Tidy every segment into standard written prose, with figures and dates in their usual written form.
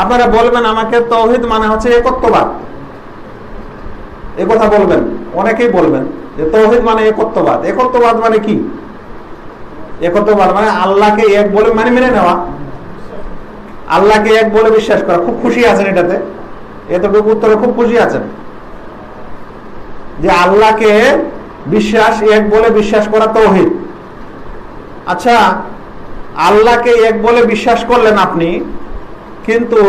আপনারা বলবেন আমাকে তৌহিদ মানে হচ্ছে একত্ববাদ, এ কথা বলবেন, অনেকেই বলবেন যে তৌহিদ মানে একত্ববাদ। একত্ববাদ মানে কি? একত্ববাদ মানে আল্লাহকে এক বলে মানে মেনে নেওয়া, আল্লাহকে এক বলে বিশ্বাস করা। খুব খুশি আছেন এটাতে, এতটুকু উত্তরে খুব খুশি আছেন যে আল্লাহকে এক বলে বিশ্বাস করা তৌহিদ। আচ্ছা, আল্লাহকে এক বলে বিশ্বাস করলেন আপনি, কিন্তু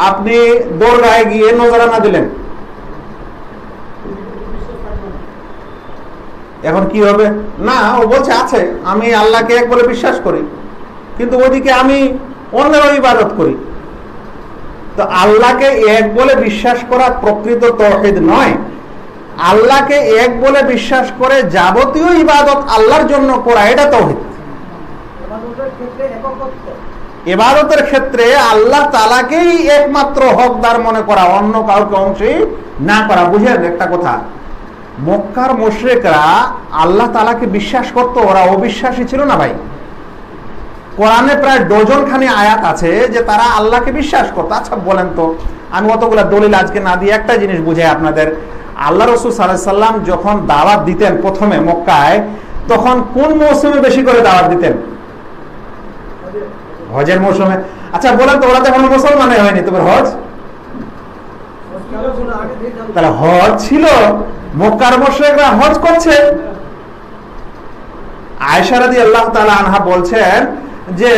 আপনি দরগায় গিয়ে নজরানা দিলেন, এখন কি হবে? না, ও বলছে আছে আমি আল্লাহকে এক বলে বিশ্বাস করি, কিন্তু ওইদিকে আমি অন্যেরও ইবাদত করি। তো আল্লাহকে এক বলে বিশ্বাস করা প্রকৃত তাওহীদ নয়। আল্লাহকে এক বলে বিশ্বাস করে যাবতীয় ইবাদত আল্লাহর জন্য করা, এটা তাওহীদ। ইবাদতের ক্ষেত্রে আল্লাহ তাআলাকেই একমাত্র হকদার মনে করা, অন্য কাউকে অংশী না করা। বুঝেন একটা কথা, মক্কার মুশরিকরা আল্লাহ তাআলাকে বিশ্বাস করত, ওরা অবিশ্বাসী ছিল না ভাই। কোরআনে প্রায় ডজন খানি আয়াত আছে যে তারা আল্লাহকে বিশ্বাস করত। আচ্ছা বলেন তো, আমি অতগুলা দলিল আজকে না দিয়ে একটা জিনিস বুঝাই আপনাদের। আল্লাহ রাসূল সাল্লাল্লাহু আলাইহি সাল্লাম যখন দাওয়াত দিতেন প্রথমে মক্কায়, তখন কোন মৌসুমে বেশি করে দাওয়াত দিতেন? হজের মৌসুমে। আচ্ছা বলেন তো, ওরা তো এখনো মুসলমানই হয়নি, তবে হজ, তাহলে হজ ছিল, মক্কার মুশরিকরা হজ করছে। আয়েশা রাদিয়াল্লাহু তাআলা আনহা বলছেন যে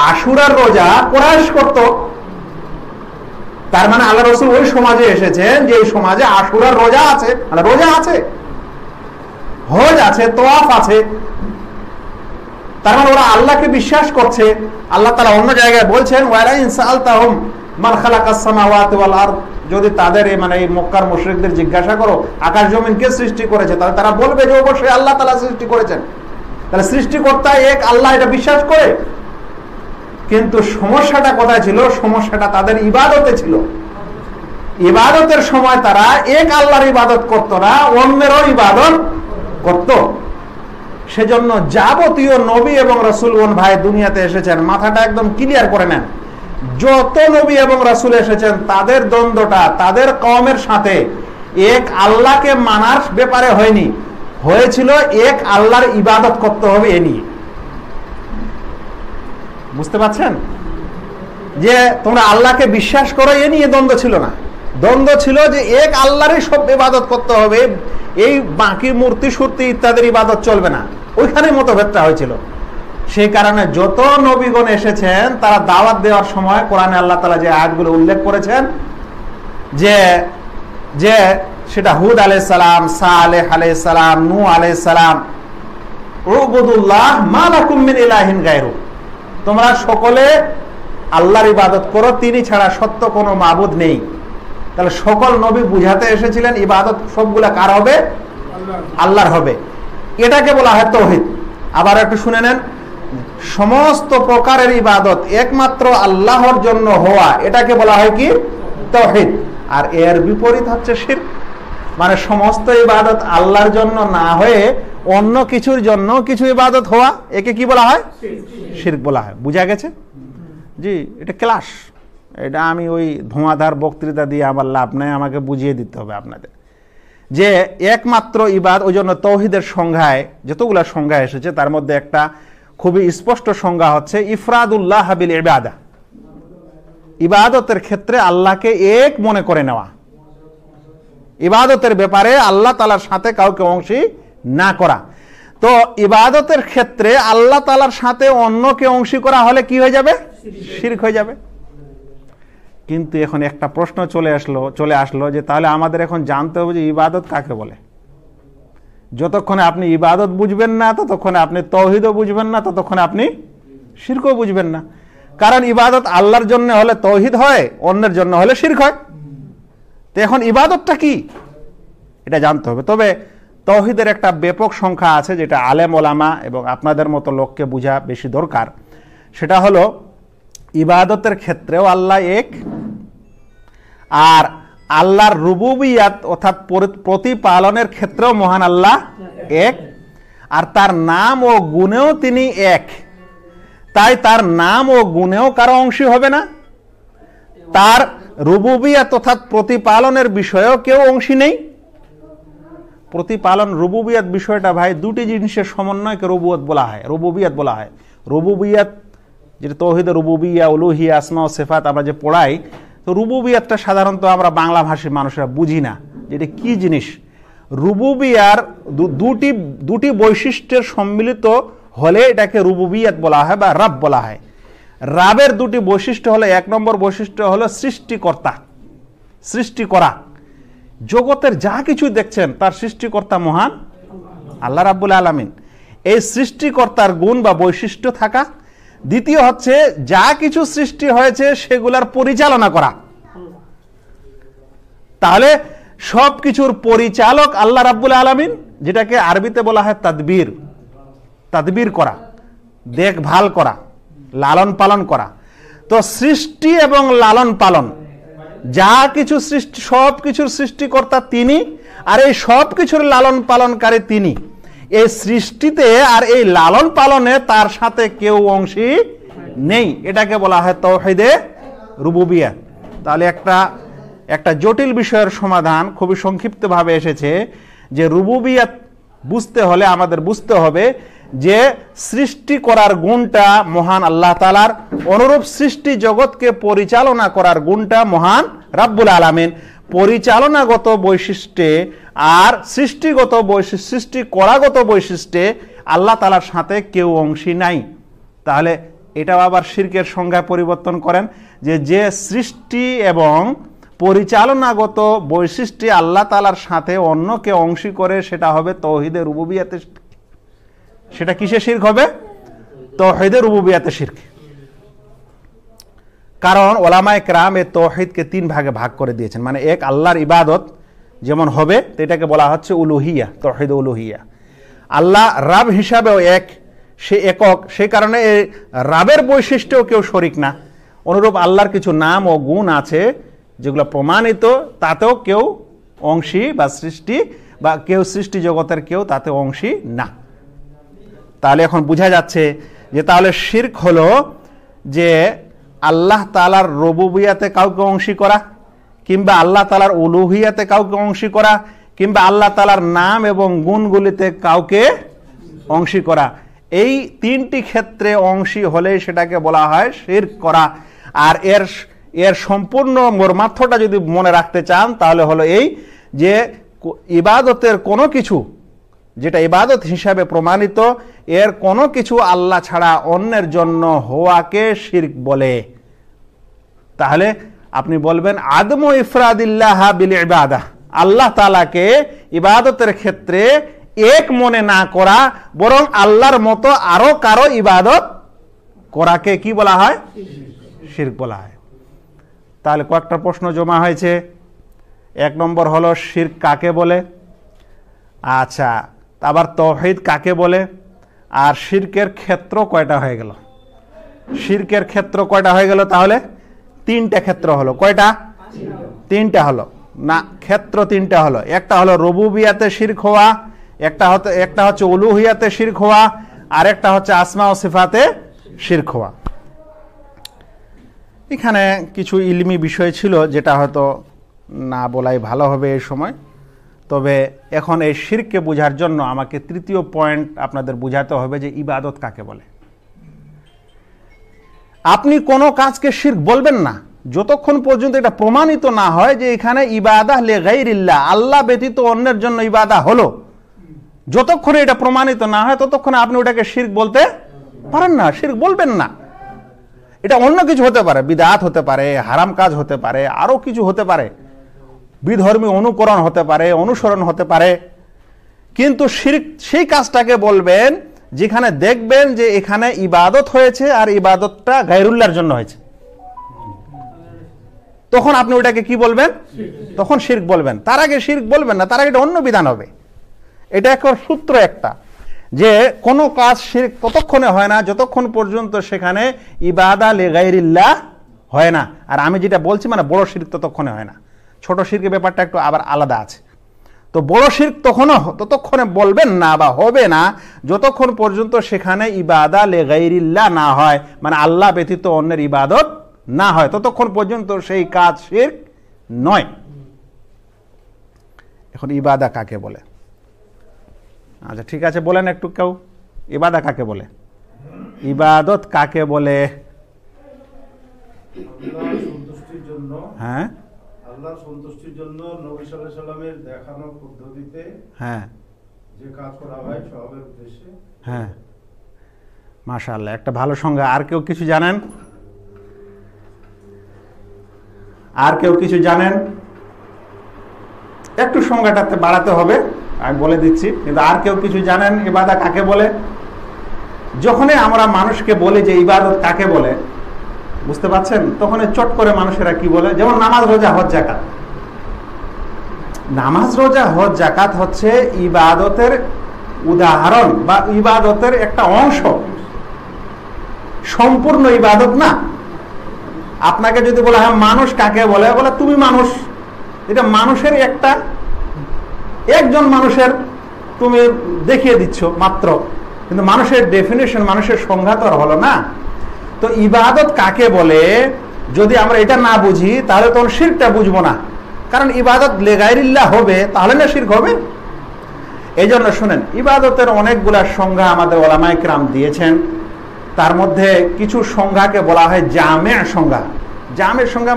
আশুরার রোজা কুরাইশ করত। তার মানে আল্লাহ রাসূল ওই সমাজে এসেছেন যে এই সমাজে আশুরার রোজা আছে, মানে রোজা আছে, হজ আছে, তওয়াফ আছে। তার মানে ওরা আল্লাহকে বিশ্বাস করছে। আল্লাহ তাআলা অন্য জায়গায় বলছেন ওয়ালা ইন সাআলতাহুম মান খালাকাস সামাওয়াতি ওয়াল আরদ, যদি তাদের মানে এই মক্কার মুশরিকদের জিজ্ঞাসা করো আকাশ জমিন কে সৃষ্টি করেছে, তাহলে তারা বলবে যে অবশ্যই আল্লাহ তাআলা সৃষ্টি করেছেন। তাহলে সৃষ্টিকর্তা এক আল্লাহ, এটা বিশ্বাস করে। কিন্তু সমস্যাটা কোথায় ছিল? সমস্যাটা তাদের ইবাদতে ছিল। ইবাদতের সময় তারা এক আল্লাহর ইবাদত করত না, অন্যেরও ইবাদত করত। সেজন্য যাবতীয় নবী এবং রাসূলগণ ভাই দুনিয়াতে এসেছেন, মাথাটা একদম ক্লিয়ার করে নেন। যত নবী এবং রাসূল এসেছেন তাদের দ্বন্দ্বটা তাদের কওমের সাথে এক আল্লাহকে মানার ব্যাপারে হয়নি, হয়েছিল এক আল্লাহর ইবাদত করতে হবে এ নিয়ে। বুঝতে পারছেন যে তোমরা আল্লাহকে বিশ্বাস করো, এ নিয়ে দ্বন্দ্ব ছিল না। দ্বন্দ্ব ছিল যে এক আল্লাহরই সব ইবাদত করতে হবে, এই বাকি মূর্তি সুর্তি ইত্যাদির ইবাদত চলবে না, ওইখানে মতভেদটা হয়েছিল। সেই কারণে যত নবীগণ এসেছেন তারা দাওয়াত দেওয়ার সময় কোরআনে আল্লাহ তাআলা যে আয়াতগুলো উল্লেখ করেছেন যে যে সেটা হুদ আলাইহিস সালাম, সালেহ আলাইহিস সালাম, নূহ আলাইহিস সালাম, উবুদুল্লাহ মা লাকুম মিন ইলাহিন গায়রু, তোমরা সকলে আল্লাহর ইবাদত করো, তিনি ছাড়া সত্য কোনো মাবুদ নেই। তাহলে সকল নবী বুঝাতে এসেছিলেন ইবাদত সবগুলা কার হবে? আল্লাহর হবে। এটাকে বলা হয় তাওহীদ। আবার একটু শুনে নেন, সমস্ত প্রকারের ইবাদত একমাত্র আল্লাহর জন্য হওয়া, এটাকে বলা হয় কি? তাওহীদ। আর এর বিপরীত হচ্ছে শিরক, মানে সমস্ত ইবাদত আল্লাহর জন্য না হয়ে অন্য কিছুর জন্য কিছু ইবাদত হওয়া, একে কি বলা হয়? শিরক বলা হয়। বুঝা গেছে? জি, এটা ক্লাস, এটা আমি ওই ধোঁয়াধার বক্তৃতা দিয়ে আমার লাভ নাই, আমাকে বুঝিয়ে দিতে হবে আপনাদের যে একমাত্র ইবাদত। ওই জন্য তাওহীদের সংজ্ঞায় যতগুলা সংজ্ঞা এসেছে তার মধ্যে একটা খুবই স্পষ্ট সংজ্ঞা হচ্ছে ইফরাদুল্লাহ বিল ইবাদা, ইবাদতের ক্ষেত্রে আল্লাহকে এক মনে করে নেওয়া, ইবাদতের ব্যাপারে আল্লাহ তাআলার সাথে কাউকে অংশী না করা। তো ইবাদতের ক্ষেত্রে আল্লাহ তাআলার সাথে অন্যকে অংশী করা হলে কি হয়ে যাবে? শিরক হয়ে যাবে। কিন্তু এখন একটা প্রশ্ন চলে আসলো যে তাহলে আমাদের এখন জানতে হবে যে ইবাদত কাকে বলে। যতক্ষণে আপনি ইবাদত বুঝবেন না ততক্ষণে আপনি তাওহীদও বুঝবেন না, ততক্ষণে আপনি শিরকও বুঝবেন না। কারণ ইবাদত আল্লাহর জন্য হলে তাওহীদ হয়, অন্যের জন্য হলে শিরক হয়। তো এখন ইবাদতটা কি এটা জানতে হবে। তবে তাওহীদের একটা ব্যাপক সংখ্যা আছে যেটা আলেম ওলামা এবং আপনাদের মতো লোককে বোঝা বেশি দরকার। সেটা হলো ইবাদতের ক্ষেত্রেও আল্লাহ এক, আর আল্লাহর রুবুবিয়াত অর্থাৎ প্রতিপালনের ক্ষেত্রেও মহান আল্লাহ এক, আর তার নাম ও গুণেও তিনি এক। তাই তার নাম ও গুণেও কারো অংশী হবে না, তার রুবুবিয়াত অর্থাৎ প্রতিপালনের বিষয়েও কেউ অংশী নেই। প্রতিপালন রুবুবিয়াত বিষয়টা ভাই দুটি জিনিসের সমন্বয়কে রুবুবিয়াত বলা হয়। রুবুবিয়াত যেটা তাওহীদ রুবুবিয়্যাহ, উলুহিয়্যাহ, আসমা ও সিফাত আমরা যে পড়াই, তো রুবুবিয়াতটা সাধারণত আমরা বাংলা ভাষী মানুষরা বুঝি না যেটা কি জিনিস। রুবুবিয়ার দুটি বৈশিষ্ট্যের সম্মিলিত হলে এটাকে রুবুবিয়াত বলা হয় বা রাব বলা হয়। রাবের দুটি বৈশিষ্ট্য হলো, এক নম্বর বৈশিষ্ট্য হলো সৃষ্টিকর্তা, সৃষ্টি করা। জগতের যা কিছু দেখছেন তার সৃষ্টিকর্তা মহান আল্লাহ রাব্বুল আলামিন, এই সৃষ্টিকর্তার গুণ বা বৈশিষ্ট্য থাকা। দ্বিতীয় হচ্ছে যা কিছু সৃষ্টি হয়েছে সেগুলার পরিচালনা করা। তাহলে সবকিছুর পরিচালক আল্লাহ রাব্বুল আলামিন, যেটাকে আরবিতে বলা হয় তাদবীর, তাদবীর করা, দেখভাল করা, লালন পালন করা। তো সৃষ্টি এবং লালন পালন, যা কিছু সৃষ্টি, সব কিছুর সৃষ্টিকর্তা তিনি, আর এই সব কিছুর লালন পালনকারী তিনি। এই সৃষ্টিতে আর এই লালন পালনে তার সাথে কেউ অংশী নেই, এটাকে বলা হয় তাওহীদে রুবুবিয়্যাহ। তাহলে একটা জটিল বিষয়ের সমাধান খুবই সংক্ষিপ্তভাবে এসেছে যে রুবুবিয়্যাহ বুঝতে হলে আমাদের বুঝতে হবে যে সৃষ্টি করার গুণটা মহান আল্লাহ তাআলার, অনুরূপ সৃষ্টি জগৎকে পরিচালনা করার গুণটা মহান রাব্বুল আলামিন। পরিচালনাগত বৈশিষ্ট্যে আর সৃষ্টিগত বৈশিষ্ট্য, সৃষ্টি করাগত বৈশিষ্ট্যে আল্লাহ তাআলার সাথে কেউ অংশী নাই। তাহলে এটাও আবার শিরকের সংজ্ঞায় পরিবর্তন করেন যে সৃষ্টি এবং পরিচালনাগত বৈশিষ্ট্যে আল্লাহ তাআলার সাথে অন্যকে অংশী করে সেটা হবে তাওহীদে রুবুবিয়্যাতে। সেটা কিসে শিরক হবে? তাওহীদে রুবুবিয়্যাতে শিরক। কারণ ওলামায়ে কেরাম এই তাওহীদকে তিন ভাগে ভাগ করে দিয়েছেন। মানে এক, আল্লাহর ইবাদত যেমন হবে এটাকে বলা হচ্ছে উলুহিয়া, তাওহীদ উলুহিয়া। আল্লাহ রাব হিসাবেও এক, সে একক, সেই কারণে এই রাবের বৈশিষ্ট্যও কেউ শরিক না। অনুরূপ আল্লাহর কিছু নাম ও গুণ আছে যেগুলো প্রমাণিত, তাতেও কেউ অংশী বা সৃষ্টি বা কেউ সৃষ্টি জগতের কেউ তাতে অংশী না। তাহলে এখন বোঝা যাচ্ছে যে তাহলে শিরক হলো যে আল্লাহ তাআলার রুবুবিয়্যাতে কাউকে অংশী করা, কিংবা আল্লাহ তাআলার উলুহিয়াতে কাউকে অংশী করা, কিংবা আল্লাহ তাআলার নাম এবং গুণগুলিতে কাউকে অংশী করা। এই তিনটি ক্ষেত্রে অংশী হলে সেটাকে বলা হয় শিরক করা। আর এর সম্পূর্ণ মর্মার্থটা যদি মনে রাখতে চান তাহলে হলো এই যে ইবাদতের কোনো কিছু যেটা ইবাদত হিসাবে প্রমাণিত, এর কোনো কিছু আল্লাহ ছাড়া অন্যের জন্য হওয়াকে শিরক বলে। তাহলে আপনি বলবেন আদমু ইফরাদিল্লাহ বিল ইবাদাহ, আল্লাহ তাআলাকে ইবাদতের ক্ষেত্রে এক মনে না করা, বরং আল্লাহর মতো আরো কারো ইবাদত করাকে কি বলা হয়? শিরক বলা হয়। তাহলে কয়েকটা প্রশ্ন জমা হয়েছে। এক নম্বর হলো শিরক কাকে বলে, আচ্ছা আবার তাওহীদ কাকে বলে, আর শিরকের ক্ষেত্র কয়টা হয়ে গেল? শিরকের ক্ষেত্র কয়টা হয়ে গেল? তাহলে তিনটা ক্ষেত্র হলো। কয়টা? তিনটা হলো না, ক্ষেত্র তিনটা হলো। একটা হলো রুবুবিয়্যাতে শিরক হওয়া, একটা হচ্ছে উলুহিয়াতে শিরক হওয়া, আর একটা হচ্ছে আসমা ও সিফাতে শিরক হওয়া। এখানে কিছু ইলমি বিষয় ছিল যেটা হয়তো না বলাই ভালো হবে এই সময়। তবে এখন এই শিরককে বোঝার জন্য আমাকে তৃতীয় পয়েন্ট আপনাদের বুঝাতে হবে যে ইবাদত কাকে বলে। আপনি কোনো কাজকে শিরক বলবেন না যতক্ষণ পর্যন্ত এটা প্রমাণিত না হয় যে এখানে ইবাদাহ লিগাইরিল্লাহ, আল্লাহ ব্যতীত অন্যের জন্য ইবাদা হলো। যতক্ষণ এটা প্রমাণিত না হয় ততক্ষণ আপনি ওটাকে শিরক বলতে পারেন না, শিরক বলবেন না। এটা অন্য কিছু হতে পারে, বিদআত হতে পারে, হারাম কাজ হতে পারে, আরো কিছু হতে পারে, বিধর্মী অনুকরণ হতে পারে, অনুসরণ হতে পারে। কিন্তু শিরক সেই কাজটাকে বলবেন যেখানে দেখবেন যে এখানে ইবাদত হয়েছে আর ইবাদতটা গায়রুল্লাহর জন্য হয়েছে, তখন আপনি ওটাকে কি বলবেন? তখন শিরক বলবেন। তার আগে শিরক বলবেন না, তার আগে এটা অন্য বিধান হবে। এটা একটা সূত্র একটা, যে কোনো কাজ শিরক ততক্ষণে হয় না যতক্ষণ পর্যন্ত সেখানে ইবাদা লিগাইরিল্লাহ হয় না। আর আমি যেটা বলছি মানে বড় শিরক ততক্ষণে হয় না, ছোট শিরকের ব্যাপারটা একটু আবার আলাদা আছে। তো বড় শিরক ততক্ষণে বলবেন না বা হবে না যতক্ষণ পর্যন্ত সেখানে ইবাদা লিগাইরিল্লাহ না হয়, মানে আল্লাহ ব্যতীত অন্যের ইবাদত না হয়, ততক্ষণ পর্যন্ত সেই কাজ শিরক নয়। এখন ইবাদা কাকে বলে? আচ্ছা ঠিক আছে, বলেন একটু কেউ, ইবাদা কাকে বলে? ইবাদত কাকে বলে? হ্যাঁ, আল্লাহর সন্তুষ্টির জন্য নবী সাল্লাল্লাহু আলাইহি সাল্লামের দেখানো পদ্ধতিতে হ্যাঁ যে কাজ করা হয় সওয়াবের উদ্দেশ্যে। হ্যাঁ, মাশাআল্লাহ, একটা ভালো সংজ্ঞা। আর কেউ কিছু জানেন? আর কেউ কিছু জানেন? একটু সংজ্ঞাটাতে বাড়াতে হবে, আমি বলে দিচ্ছি, কিন্তু আর কেউ কিছু জানেন ইবাদত কাকে বলে? যখনই আমরা মানুষকে বলি যে ইবাদত কাকে বলে, বুঝতে পারছেন, তখন চট করে মানুষেরা কি বলে, যেমন নামাজ রোজা হজ যাকাত। নামাজ রোজা হজ যাকাত হচ্ছে ইবাদতের উদাহরণ বা ইবাদতের একটা অংশ, সম্পূর্ণ ইবাদত না। আপনাকে যদি বলা হয় মানুষ কাকে বলে, বলে তুমি মানুষ, এটা মানুষের একজন মানুষের তুমি দেখিয়ে দিচ্ছ মাত্র, কিন্তু মানুষের ডেফিনেশন, মানুষের সংজ্ঞা তো হলো না। তো ইবাদত কাকে বলে যদি আমরা এটা না বুঝি, তাহলে তখন শিরকটা বুঝবো না, কারণ ইবাদত লিগাইরিল্লাহ হবে, তাহলে না শিরক হবে। এই জন্য শুনেন, ইবাদতের অনেকগুলা সংজ্ঞা আমাদের ওলামায়ে কেরাম দিয়েছেন। তার মধ্যে কিছু সংজ্ঞাকে বলা হয় জামে সংজ্ঞা। জামে সংজ্ঞা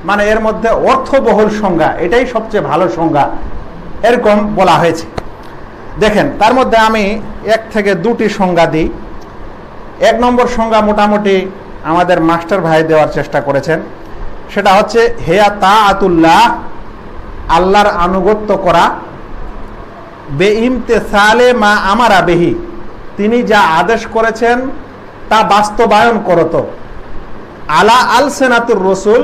মানে এর মধ্যে অর্থবহুল সংজ্ঞা, এটাই সবচেয়ে ভালো সংজ্ঞা, এরকম বলা হয়েছে। দেখেন, তার মধ্যে আমি 1 থেকে 2টি সংজ্ঞা দিই। 1 নম্বর সংজ্ঞা মোটামুটি আমাদের মাস্টার ভাই দেওয়ার চেষ্টা করেছেন, সেটা হচ্ছে হেয়া তাআতুল্লাহ, আল্লাহর আনুগত্য করা, বেইমতিসালে মা আমারা বিহি, তিনি যা আদেশ করেছেন তা বাস্তবায়ন করত, আলা আলসিনাতুর রাসূল,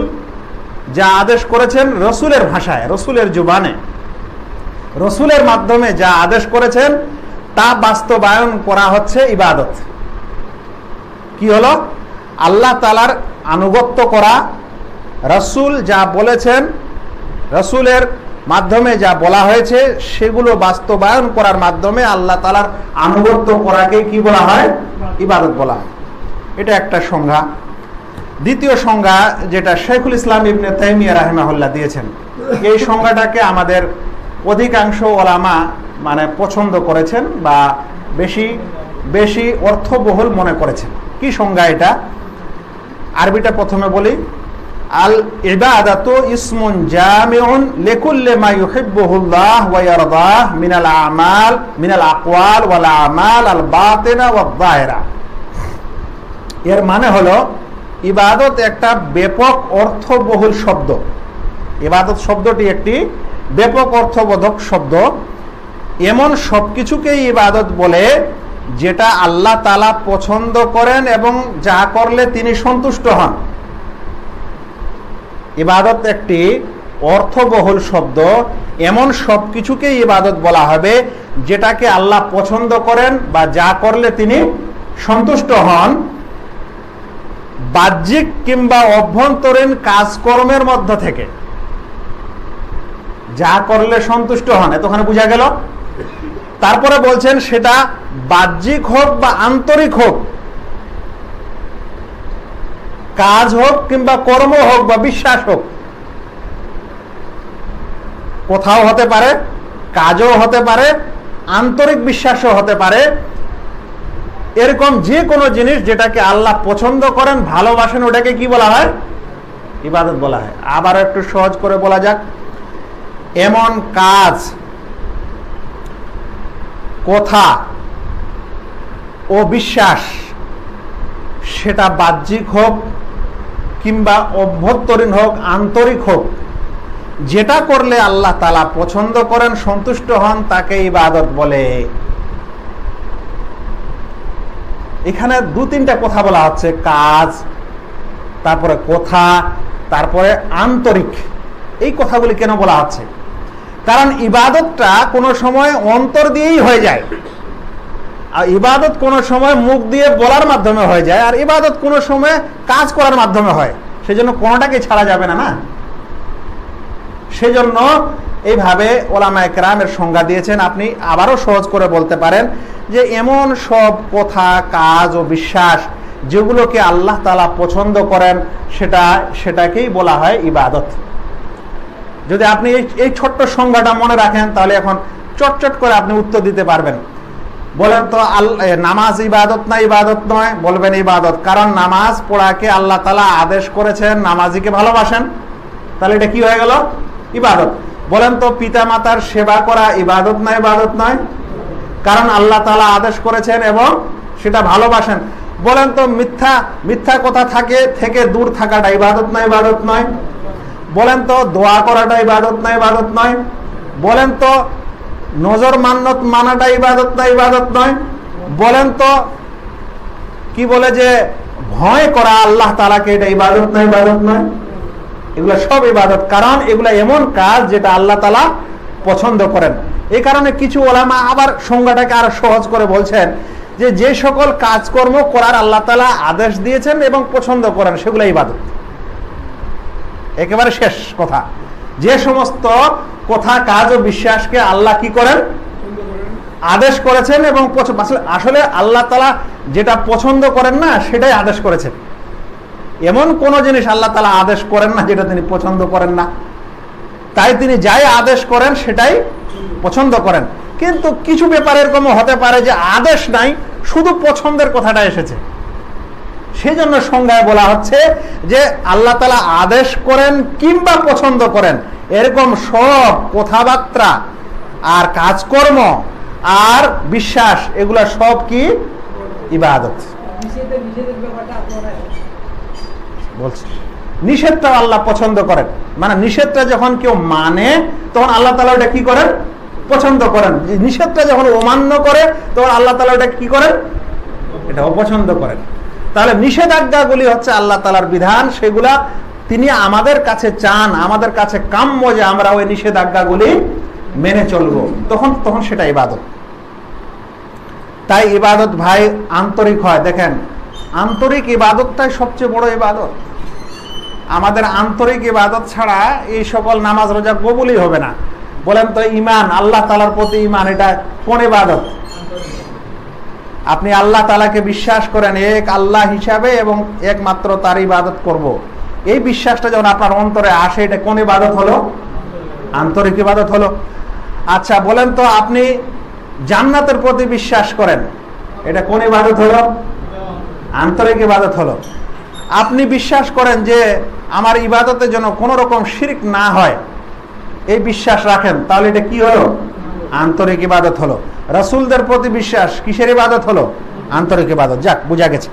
যা আদেশ করেছেন রসুলের ভাষায়, রসুলের জুবানে, রসুলের মাধ্যমে যা আদেশ করেছেন তা বাস্তবায়ন করা হচ্ছে ইবাদত। কি হলো? আল্লাহ তাআলার আনুগত্য করা, রসুল যা বলেছেন, রসুলের মাধ্যমে যা বলা হয়েছে সেগুলো বাস্তবায়ন করার মাধ্যমে আল্লাহ তাআলার আনুগত্য করাকে কি বলা হয়? ইবাদত বলা হয়। এটা একটা সংজ্ঞা। দ্বিতীয় সংজ্ঞা যেটা শাইখুল ইসলাম ইবনে তাইমিয়া রাহিমাহুল্লাহ দিয়েছেন, এই সংজ্ঞাটাকে আমাদের অধিকাংশ ওলামা পছন্দ করেছেন বা বেশি অর্থবহুল মনে করেছেন। কি সংজ্ঞা এটা? আরবিটা প্রথমে বলি। আল ইবাদাতু ইসমুন জামিউন লিকুল্লি মা ইউহিব্বুহুল্লাহ ওয়া ইয়ারদাহ মিনাল আকওয়াল ওয়াল আমাল আল বাতিনা ওয়াদ যাহিরা। এর মানে হলো ইবাদত একটা ব্যাপক অর্থবহুল শব্দ। ইবাদত শব্দটি একটি ব্যাপক অর্থবোধক শব্দ। এমন সবকিছুকেই ইবাদত বলে যেটা আল্লাহ তাআলা পছন্দ করেন এবং যা করলে তিনি সন্তুষ্ট হন। ইবাদত একটি অর্থবহুল শব্দ, এমন সবকিছুকেই ইবাদত বলা হবে যেটাকে আল্লাহ পছন্দ করেন বা যা করলে তিনি সন্তুষ্ট হন, বাহ্যিক কিংবা অভ্যন্তরীণ কাজকর্মের মধ্য থেকে যা করলে সন্তুষ্ট হন। এতখানে বোঝা গেল? তারপরে বলছেন সেটা বাহ্যিক হোক বা আন্তরিক হোক, কাজ হোক কিংবা কর্ম হোক বা বিশ্বাস হোক, কোথাও হতে পারে, কাজও হতে পারে, আন্তরিক বিশ্বাসও হতে পারে। এরকম যে কোনো জিনিস যেটাকে আল্লাহ পছন্দ করেন, ভালোবাসেন, ওটাকে কি বলা হয়? ইবাদত বলা হয়। আবার একটু সহজ করে বলা যাক, এমন কাজ, কথা ও বিশ্বাস, সেটা বাহ্যিক হোক কিংবা অভ্যন্তরীণ হোক, আন্তরিক হোক, যেটা করলে আল্লাহ তাআলা পছন্দ করেন, সন্তুষ্ট হন, তাকে ইবাদত বলে। এখানে 2-3টা কথা বলা হচ্ছে, কাজ, তারপরে কথা, তারপরে আন্তরিক। এই কথাগুলি কেন বলা হচ্ছে? কারণ ইবাদতটা কোনো সময় অন্তর দিয়েই হয়ে যায়, আর ইবাদত কোনো সময় মুখ দিয়ে বলার মাধ্যমে হয়ে যায়, আর ইবাদত কোনো সময় কাজ করার মাধ্যমে হয়। সেজন্য কোনোটাকে ছাড়া যাবে না। সেজন্য এইভাবে ওলামায়ে কেরামের সংজ্ঞা দিয়েছেন। আপনি আবারও সহজ করে বলতে পারেন যে এমন সব কথা, কাজ ও বিশ্বাস যেগুলোকে আল্লাহ তাআলা পছন্দ করেন সেটাকেই বলা হয় ইবাদত। যদি আপনি এই ছোট্ট সংজ্ঞাটা মনে রাখেন তাহলে এখন চটচট করে আপনি উত্তর দিতে পারবেন। বলেন তো নামাজ ইবাদত না ইবাদত নয়? বলবেন ইবাদত, কারণ নামাজ পড়াকে আল্লাহ তাআলা আদেশ করেছেন, নামাজিকে ভালোবাসেন, তাহলে এটা কি হয়ে গেল? ইবাদত। বলেন তো পিতা মাতার সেবা করা ইবাদত না ইবাদত নয়? কারণ আল্লাহ তাআলা আদেশ করেছেন এবং সেটা ভালোবাসেন। বলেন তো মিথ্যা কথা থেকে দূর থাকাটা ইবাদত না ইবাদত নয়? বলেন তো দোয়া করাটা ইবাদত না ইবাদত নয়? বলেন তো নজর মান্নত মানাটা ইবাদত না ইবাদত নয়? বলেন তো কি বলে যে ভয় করা আল্লাহ তাআলাকে, এটা ইবাদত না ইবাদত নয়? এগুলো সব ইবাদত, কারণ এগুলো এমন কাজ যেটা আল্লাহ তাআলা পছন্দ করেন। এই কারণে কিছু ওলামা আবার সংজ্ঞাটাকে আরো সহজ করে বলছেন যে সকল কাজকর্ম করার আল্লাহ তাআলা আদেশ দিয়েছেন এবং পছন্দ করেন সেগুলো ইবাদত। একেবারে শেষ কথা, যে সমস্ত কথা, কাজ ও বিশ্বাসকে আল্লাহ কি করেন? আদেশ করেছেন এবং আসলে আল্লাহ তাআলা যেটা পছন্দ করেন না সেটাই আদেশ করেছেন। এমন কোন জিনিস আল্লাহ তাআলা আদেশ করেন না যেটা তিনি পছন্দ করেন না। তাই তিনি যাই আদেশ করেন সেটাই পছন্দ করেন। কিন্তু কিছু ব্যাপারে এরকম হতে পারে যে আদেশ নাই, শুধু পছন্দের কথাটা এসেছে। সেই জন্য সংজ্ঞায় বলা হচ্ছে যে আল্লাহ তাআলা আদেশ করেন কিংবা পছন্দ করেন এরকম সব কথাবার্তা আর কাজকর্ম আর বিশ্বাস এগুলা সব কি ইবাদত। বলছি নিষেধটা আল্লাহ পছন্দ করেন, মানে নিষেধটা যখন কেউ মানে তখন আল্লাহ তাআলা ওটা কি করেন? পছন্দ করেন। নিষেধটা যখন অমান্য করে তখন আল্লাহ তাআলা ওটা কি করেন? এটা অপছন্দ করেন। তাহলে নিষেধাজ্ঞাগুলি হচ্ছে আল্লাহ তাআলার বিধান, সেগুলা তিনি আমাদের কাছে চান, আমাদের কাছে কাম্য যে আমরা ওই নিষেধাজ্ঞাগুলি মেনে চলবো, তখন সেটা ইবাদত। তাই ইবাদত ভাই আন্তরিক হয়। দেখেন, আন্তরিক ইবাদতটাই সবচেয়ে বড় ইবাদত। আমাদের আন্তরিক ইবাদত ছাড়া এই সকল নামাজ রোজা কবুলই হবে না। বলেন তো ঈমান, আল্লাহ তাআলার প্রতি ঈমান, এটা কোন ইবাদত? আপনি আল্লাহ তাআলাকে বিশ্বাস করেন এক আল্লাহ হিসাবে এবং একমাত্র তার ইবাদত করব, এই বিশ্বাসটা যখন আপনার অন্তরে আসে, এটা কোন ইবাদত হলো? আন্তরিক ইবাদত হলো। আচ্ছা বলেন তো আপনি জান্নাতের প্রতি বিশ্বাস করেন, এটা কোন ইবাদত হলো? আন্তরিক ইবাদত হলো। আপনি বিশ্বাস করেন যে আমার ইবাদতের জন্য কোন রকম শিরক না হয়, এই বিশ্বাস রাখেন, তাহলে এটা কি হলো? আন্তরিক ইবাদত হলো। রাসূলদের প্রতি বিশ্বাস কিসের ইবাদত হলো? আন্তরিক ইবাদত। যাক, বুঝা গেছে।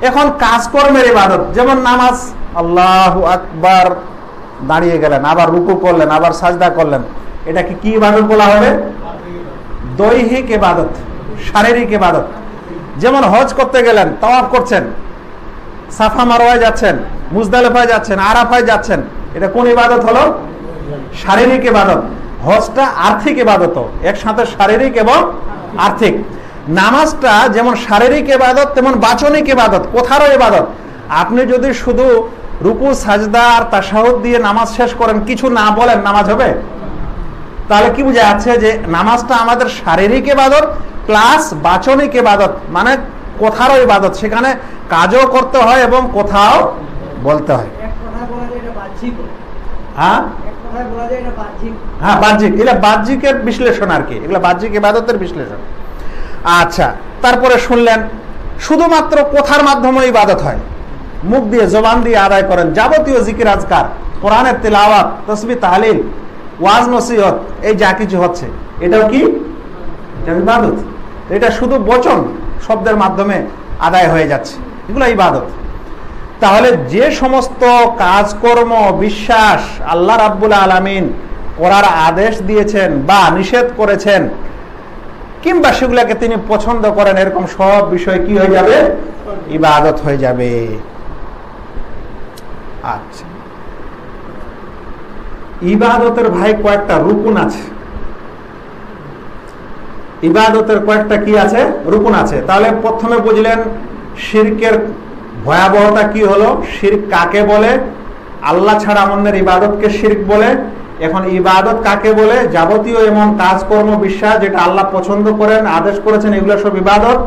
এখন কাজকর্মের ইবাদত, যেমন নামাজ, আল্লাহু আকবার, দাঁড়িয়ে গেলেন, আবার রুকু করলেন, আবার সাজদা করলেন, এটা কি ইবাদত বলা হবে? দৈহিক ইবাদত, শারীরিক ইবাদত। যেমন হজ করতে গেলেন, তাওয়াফ করছেন, সাফা মারওয়ায় যাচ্ছেন, মুজদালিফায় যাচ্ছেন, আরাফায় যাচ্ছেন, এটা কোন ইবাদত হলো? শারীরিক ইবাদত। হজটা আর্থিক ইবাদত, একসাথে শারীরিক এবং আর্থিক। নামাজটা যেমন শারীরিক ইবাদত তেমন বাচনিক ইবাদত, কথারও ইবাদত। আপনি যদি শুধু রুকু সাজদা আর তাশাহুদ দিয়ে নামাজ শেষ করেন, কিছু না বলেন, নামাজ হবে? তাহলে কি বোঝা যাচ্ছে যে নামাজটা আমাদের শারীরিক ইবাদত প্লাস বাচনিক ইবাদত, মানে কথারও ইবাদত। সেখানে কাজও করতে হয় এবং কথাও বলতে হয়। হ্যাঁ হ্যাঁ, বাহ্যিক, এটা বাহ্যিকের বিশ্লেষণ আর কি, এগুলো বাহ্যিক ইবাদতের বিশ্লেষণ। আচ্ছা, তারপরে শুনলেন শুধুমাত্র কথার মাধ্যমে ইবাদত হয়, মুখ দিয়ে জবান দিয়ে আদায় করেন যাবতীয় জিকির আজকার, কোরআনের তিলাওয়াত, তাসবিহ তাহলিল, ওয়াজ নসিহত, এই যা কিছু হচ্ছে এটাও কি? এটা ইবাদত। এটা শুধু বচন শব্দের মাধ্যমে আদায় হয়ে যাচ্ছে, এগুলো ইবাদত। তাহলে যে সমস্ত কাজকর্ম বিশ্বাস আল্লাহ রাব্বুল আলামিন করার আদেশ দিয়েছেন বা নিষেধ করেছেন কিংবা সেগুলোকে তিনি পছন্দ করেন, এরকম সব বিষয় কি হয়ে যাবে? ইবাদত হয়ে যাবে। আচ্ছা, ইবাদতের ভাই কয়েকটা রুকুন আছে। ইবাদতের কয়েকটা কি আছে? রুকুন আছে। তাহলে প্রথমে বুঝলেন শিরকের ভয়াবহতা কি হলো, শিরক কাকে বলে, আল্লাহ ছাড়া অন্যের ইবাদতকে শিরক বলে, এখন ইবাদত কাকে বলে? যাবতীয় এমন কাজকর্ম বিশ্বাস যেটা আল্লাহ পছন্দ করেন, আদেশ করেছেন, এগুলো সব ইবাদত।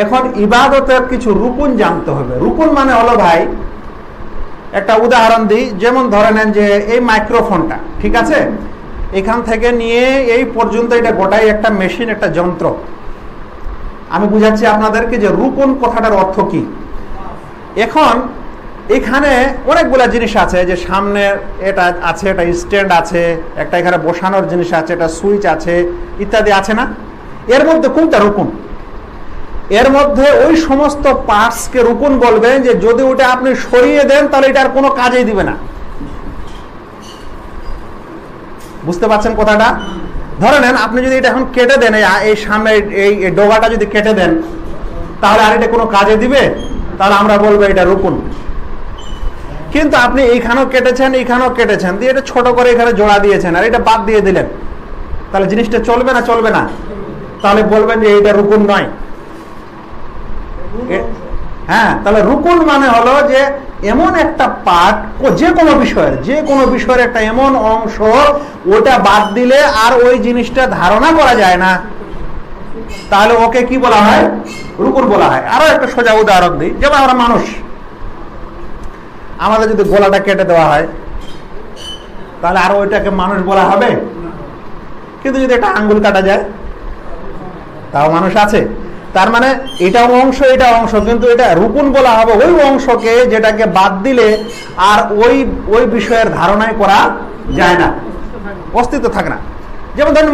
এখন ইবাদতের কিছু রুকুন জানতে হবে। রুকুন মানে হলো ভাই, একটা উদাহরণ দিই, যেমন ধরে নেন যে এই মাইক্রোফোনটা, ঠিক আছে, এখান থেকে নিয়ে এই পর্যন্ত এটা গোটাই একটা মেশিন, একটা যন্ত্র। আমি বুঝাচ্ছি আপনাদেরকে যে রুকুন কথাটার অর্থ কি। এখন এখানে অনেকগুলা জিনিস আছে, যে সামনে এটা আছে, এটা স্ট্যান্ড আছে, একটা এখানে বসানোর জিনিস আছে, এটা সুইচ আছে, ইত্যাদি আছে না? এর মধ্যে কোনটা রুকুন? এর মধ্যে ওই সমস্ত পার্টসকে রুকুন বলবেন যে যদি ওটা আপনি সরিয়ে দেন তাহলে এটা আর কোনো কাজেই দিবে না। বুঝতে পারছেন কথাটা? ধরে নেন আপনি যদি এটা এখন কেটে দেন, এই সামনে এই ডোগাটা যদি কেটে দেন, তাহলে আর এটা কোনো কাজে দিবে? তাহলে আমরা বলবো এটা রুকুন। কিন্তু আপনি এইখানেও কেটেছেন, এইখানেও কেটেছেন, দিয়ে এটা ছোট করে এখানে জোড়া দিয়েছেন, আর এটা বাদ দিয়ে দিলেন, তাহলে জিনিসটা চলবে না? চলবে না। তাহলে বলবেন যে এটা রুকুন নয়। হ্যাঁ, তাহলে রুকুন মানে হলো যে এমন একটা পার্ট, যে কোনো বিষয়ের একটা এমন অংশ, ওটা বাদ দিলে আর ওই জিনিসটা ধারণা করা যায় না, তাহলে ওকে কি বলা হয়? রুকুন বলা হয়। আরো একটা সোজা উদাহরণ দিই, যেমন আমরা মানুষ, আমাদের যদি গলাটা কেটে দেওয়া হয় তাহলে আর ওইটাকে মানুষ বলা হবে? কিন্তু যদি একটা আঙ্গুল কাটা যায় তাও মানুষ আছে। তার মানে এটাও অংশ, এটা অংশ, কিন্তু এটা রুকুন বলা হবে ওই অংশকে যেটাকে বাদ দিলে আর ওই বিষয়ের ধারণাই করা যায় না, অস্তিত্ব থাকে না। যেমন ধরেন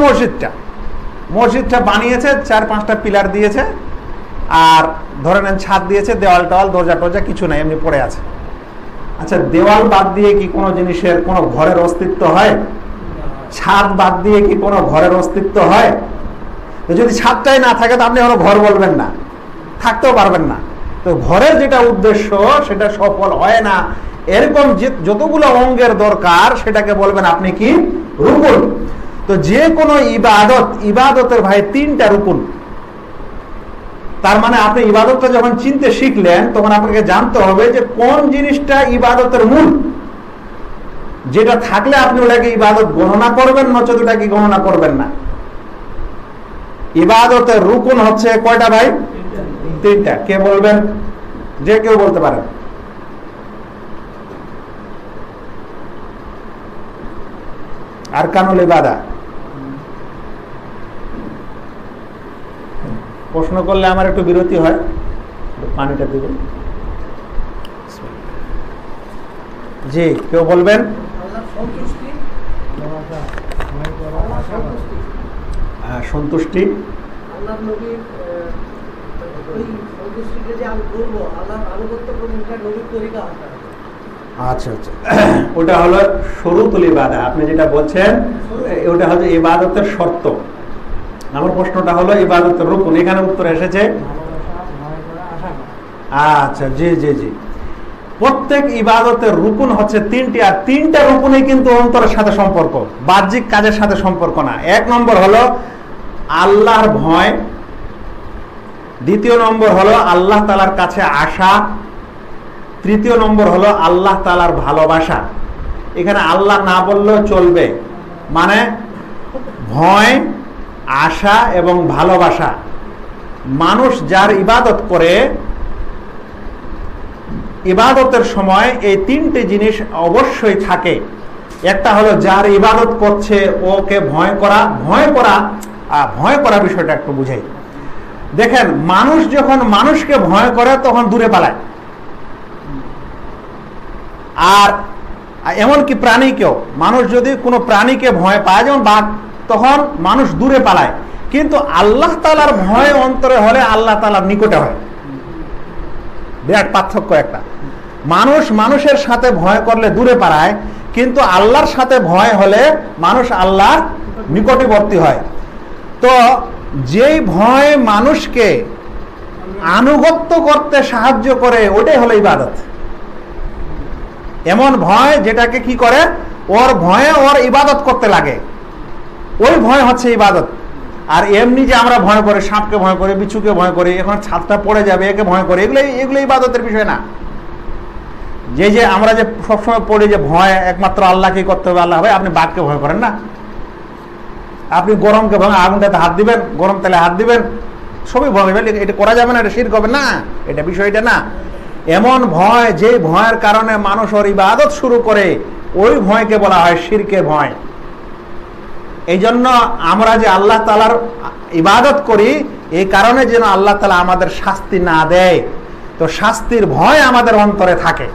মসজিদটা বানিয়েছে, 4-5টা পিলার দিয়েছে, আর ধরে নেন ছাদ দিয়েছে, দেওয়াল টেওয়াল দরজা টরজা কিছু নাই, এমনি পড়ে আছে। আচ্ছা, দেওয়াল বাদ দিয়ে কি কোনো জিনিসের কোনো ঘরের অস্তিত্ব হয়? ছাদ বাদ দিয়ে কি কোনো ঘরের অস্তিত্ব হয়? যদি ছাদটাই না থাকে তো আপনি কোনো ঘর বলবেন না, থাকতেও পারবেন না। তো ঘরের যেটা উদ্দেশ্য সেটা সফল হয় না, এরকম যতগুলো অঙ্গের দরকার সেটাকে বলবেন আপনি কি? রুকুন। তো যে কোনো ইবাদতের ভাই 3টা রুকুন। তার মানে আপনি ইবাদতটা যখন চিনতে শিখলেন তখন আপনাকে জানতে হবে যে কোন জিনিসটা ইবাদতের মূল, যেটা থাকলে আপনি ওটাকে ইবাদত গণনা করবেন, নচেত ওটাকে গণনা করবেন না। ইবাদতের রুকুন হচ্ছে কয়টা ভাই? 3টা। কে বলবেন? যে কেউ বলতে পারেন। আরকানুল ইবাদা। প্রশ্ন করলে আমার একটু বিরতি হয়, পানিটা দিবেন। জি, কেউ বলবেন? সন্তুষ্টি। আচ্ছা আচ্ছা, ওটা হলো শুরুতুল ইবাদা। আপনি যেটা বলছেন ওটা হচ্ছে ইবাদতের শর্ত। আমার প্রশ্নটা হলো ইবাদতের রুকুন, এখানে উত্তর এসেছে। আচ্ছা, জি জি জি, প্রত্যেক ইবাদতের রুকুন হচ্ছে 3টি, আর 3টা রুকুনই কিন্তু অন্তরের সাথে সম্পর্ক, বাহ্যিক কাজের সাথে সম্পর্ক না। 1 নম্বর হলো আল্লাহর ভয়, 2য় নম্বর হলো আল্লাহ তাআলার কাছে আসা, 3য় নম্বর হলো আল্লাহ তাআলার ভালোবাসা। এখানে আল্লাহ না বললেও চলবে, মানে ভয়, আশা এবং ভালোবাসা। মানুষ যার ইবাদত করে, ইবাদতের সময় এই 3টে জিনিস অবশ্যই থাকে। একটা হলো যার ইবাদত করছে ওকে ভয় করা। ভয় করা বিষয়টা একটু বুঝাই। দেখেন, মানুষ যখন মানুষকে ভয় করে তখন দূরে পালায়, আর এমনকি প্রাণীকেও। মানুষ যদি কোনো প্রাণীকে ভয় পায়, যেমন বাঘ, তখন মানুষ দূরে পালায়। কিন্তু আল্লাহ তাআলার ভয় অন্তরে হলে আল্লাহ তাআলার নিকটে হয়। বিরাট পার্থক্য একটা। মানুষ মানুষের সাথে ভয় করলে দূরে পালায়, কিন্তু আল্লাহর সাথে ভয় হলে মানুষ আল্লাহর নিকটবর্তী হয়। তো যেই ভয় মানুষকে আনুগত্য করতে সাহায্য করে ওটাই হলো ইবাদত। এমন ভয় যেটাকে কি করে, ওর ভয়ে ওর ইবাদত করতে লাগে, ওই ভয় হচ্ছে ইবাদত। আর এমনি যে আমরা ভয় করি, সাপকে ভয় করি, বিচ্ছুকে ভয় করি, এখন ছাদটা পড়ে যাবে একে ভয় করে, এগুলো ইবাদতের বিষয় না। যে আমরা যে সবসময় পড়ি যে ভয় একমাত্র আল্লাহকে করতে হবে, আল্লাহ ভাই আপনি বাঘকে ভয় করেন না, আপনি গরমকে ভয় আগুনটাতে হাত দিবেন, গরম তেলে হাত দিবেন, সবই ভয়, এটা করা যাবে না, এটা শিরক হবে না, এটা বিষয়টা না। এমন ভয় যে ভয়ের কারণে মানুষ ওর ইবাদত শুরু করে, ওই ভয়কে বলা হয় শিরকের ভয়। এই জন্য আমরা যে আল্লাহ তাআলার ইবাদত করি, এই কারণে যেন আল্লাহ তাআলা আমাদের শাস্তি না দেয়, তো শাস্তির ভয় আমাদের অন্তরে থাকে।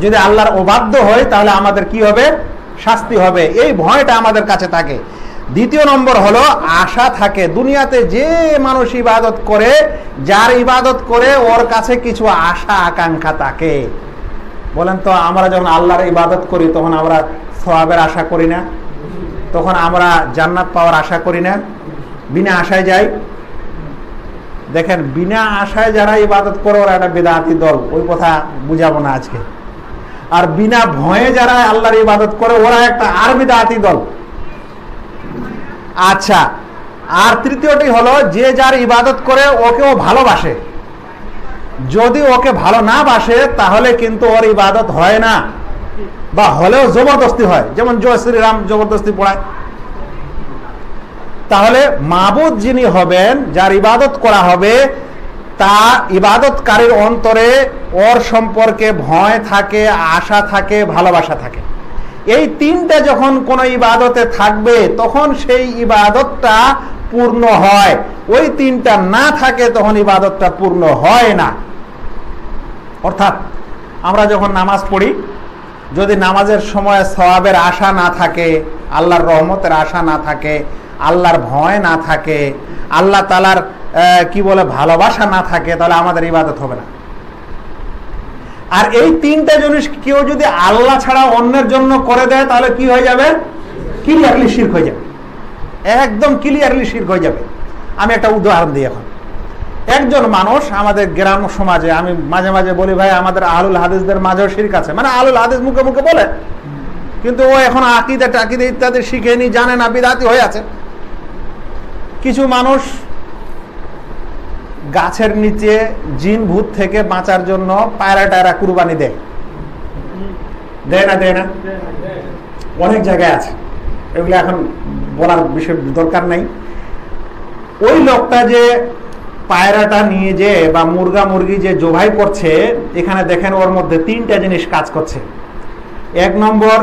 যদি আল্লাহর অবাধ্য হয় তাহলে আমাদের কি হবে? শাস্তি হবে, এই ভয়টা আমাদের কাছে থাকে। দ্বিতীয় নম্বর হলো আশা থাকে। দুনিয়াতে যে মানুষ ইবাদত করে, যার ইবাদত করে, ওর কাছে কিছু আশা আকাঙ্ক্ষা থাকে। বলেন তো, আমরা যখন আল্লাহর ইবাদত করি তখন আমরা সওয়াবের আশা করি না? তখন আমরা জান্নাত পাওয়ার আশা করি না? বিনা আশায় যাই? দেখেন, বিনা আশায় যারা ইবাদত করে ওরা একটা বিদআতি দল, ওই কথা বুঝাবো না আজকে। আর বিনা ভয়ে যারা আল্লাহর ইবাদত করে ওরা একটা আর বিদআতি দল। আচ্ছা, আর তৃতীয়টি হলো যে যার ইবাদত করে ওকেও ভালোবাসে। যদি ওকে ভালো না বাসে তাহলে কিন্তু ওর ইবাদত হয় না, বা হলেও জবরদস্তি হয়, যেমন জয় শ্রীরাম জবরদস্তি পড়ায়। তাহলে মাবুদ যিনি হবেন, যার ইবাদত করা হবে, তা ইবাদতকারীর অন্তরে ওর সম্পর্কে ভয় থাকে, আশা থাকে, ভালোবাসা থাকে। এই তিনটা যখন কোন ইবাদতে থাকবে তখন সেই ইবাদতটা পূর্ণ হয়। ওই তিনটা না থাকে তখন ইবাদতটা পূর্ণ হয় না। অর্থাৎ আমরা যখন নামাজ পড়ি, যদি নামাজের সময় সওয়াবের আশা না থাকে, আল্লাহর রহমতের আশা না থাকে, আল্লাহর ভয় না থাকে, আল্লাহ তাআলার ভালোবাসা না থাকে, তাহলে আমাদের ইবাদত হবে না। আর এই তিনটা জিনিস কেউ যদি আল্লাহ ছাড়া অন্যের জন্য করে দেয় তাহলে কি হয়ে যাবে? ক্লিয়ারলি শিরক হয়ে যাবে, একদম ক্লিয়ারলি শিরক হয়ে যাবে। আমি একটা উদাহরণ দিই। এখন একজন মানুষ আমাদের গ্রাম সমাজে, আমি মাঝে মাঝে বলি ভাই আমাদের আহলুল হাদিসদের মাঝেও শিরক আছে, মানে আহলুল হাদিস মুখে মুখে বলে, কিন্তু ও এখন আকীদা টাকিদা ইত্যাদি শিখেনি, জানে না, বিদআতি হয়ে আছে। কিছু মানুষ গাছের নিচে জিন ভূত থেকে বাঁচার জন্য পায়রা টায়রা কুরবানি দেয়, দেয় না? দেয় না? অনেক জায়গায় আছে, এগুলো এখন বলার বিষয় দরকার নেই। ওই লোকটা যে পায়রাটা নিয়ে যে বা মুরগা মুরগি যে জবাই করছে, এখানে দেখেন ওর মধ্যে তিনটা জিনিস কাজ করছে। এক নম্বর,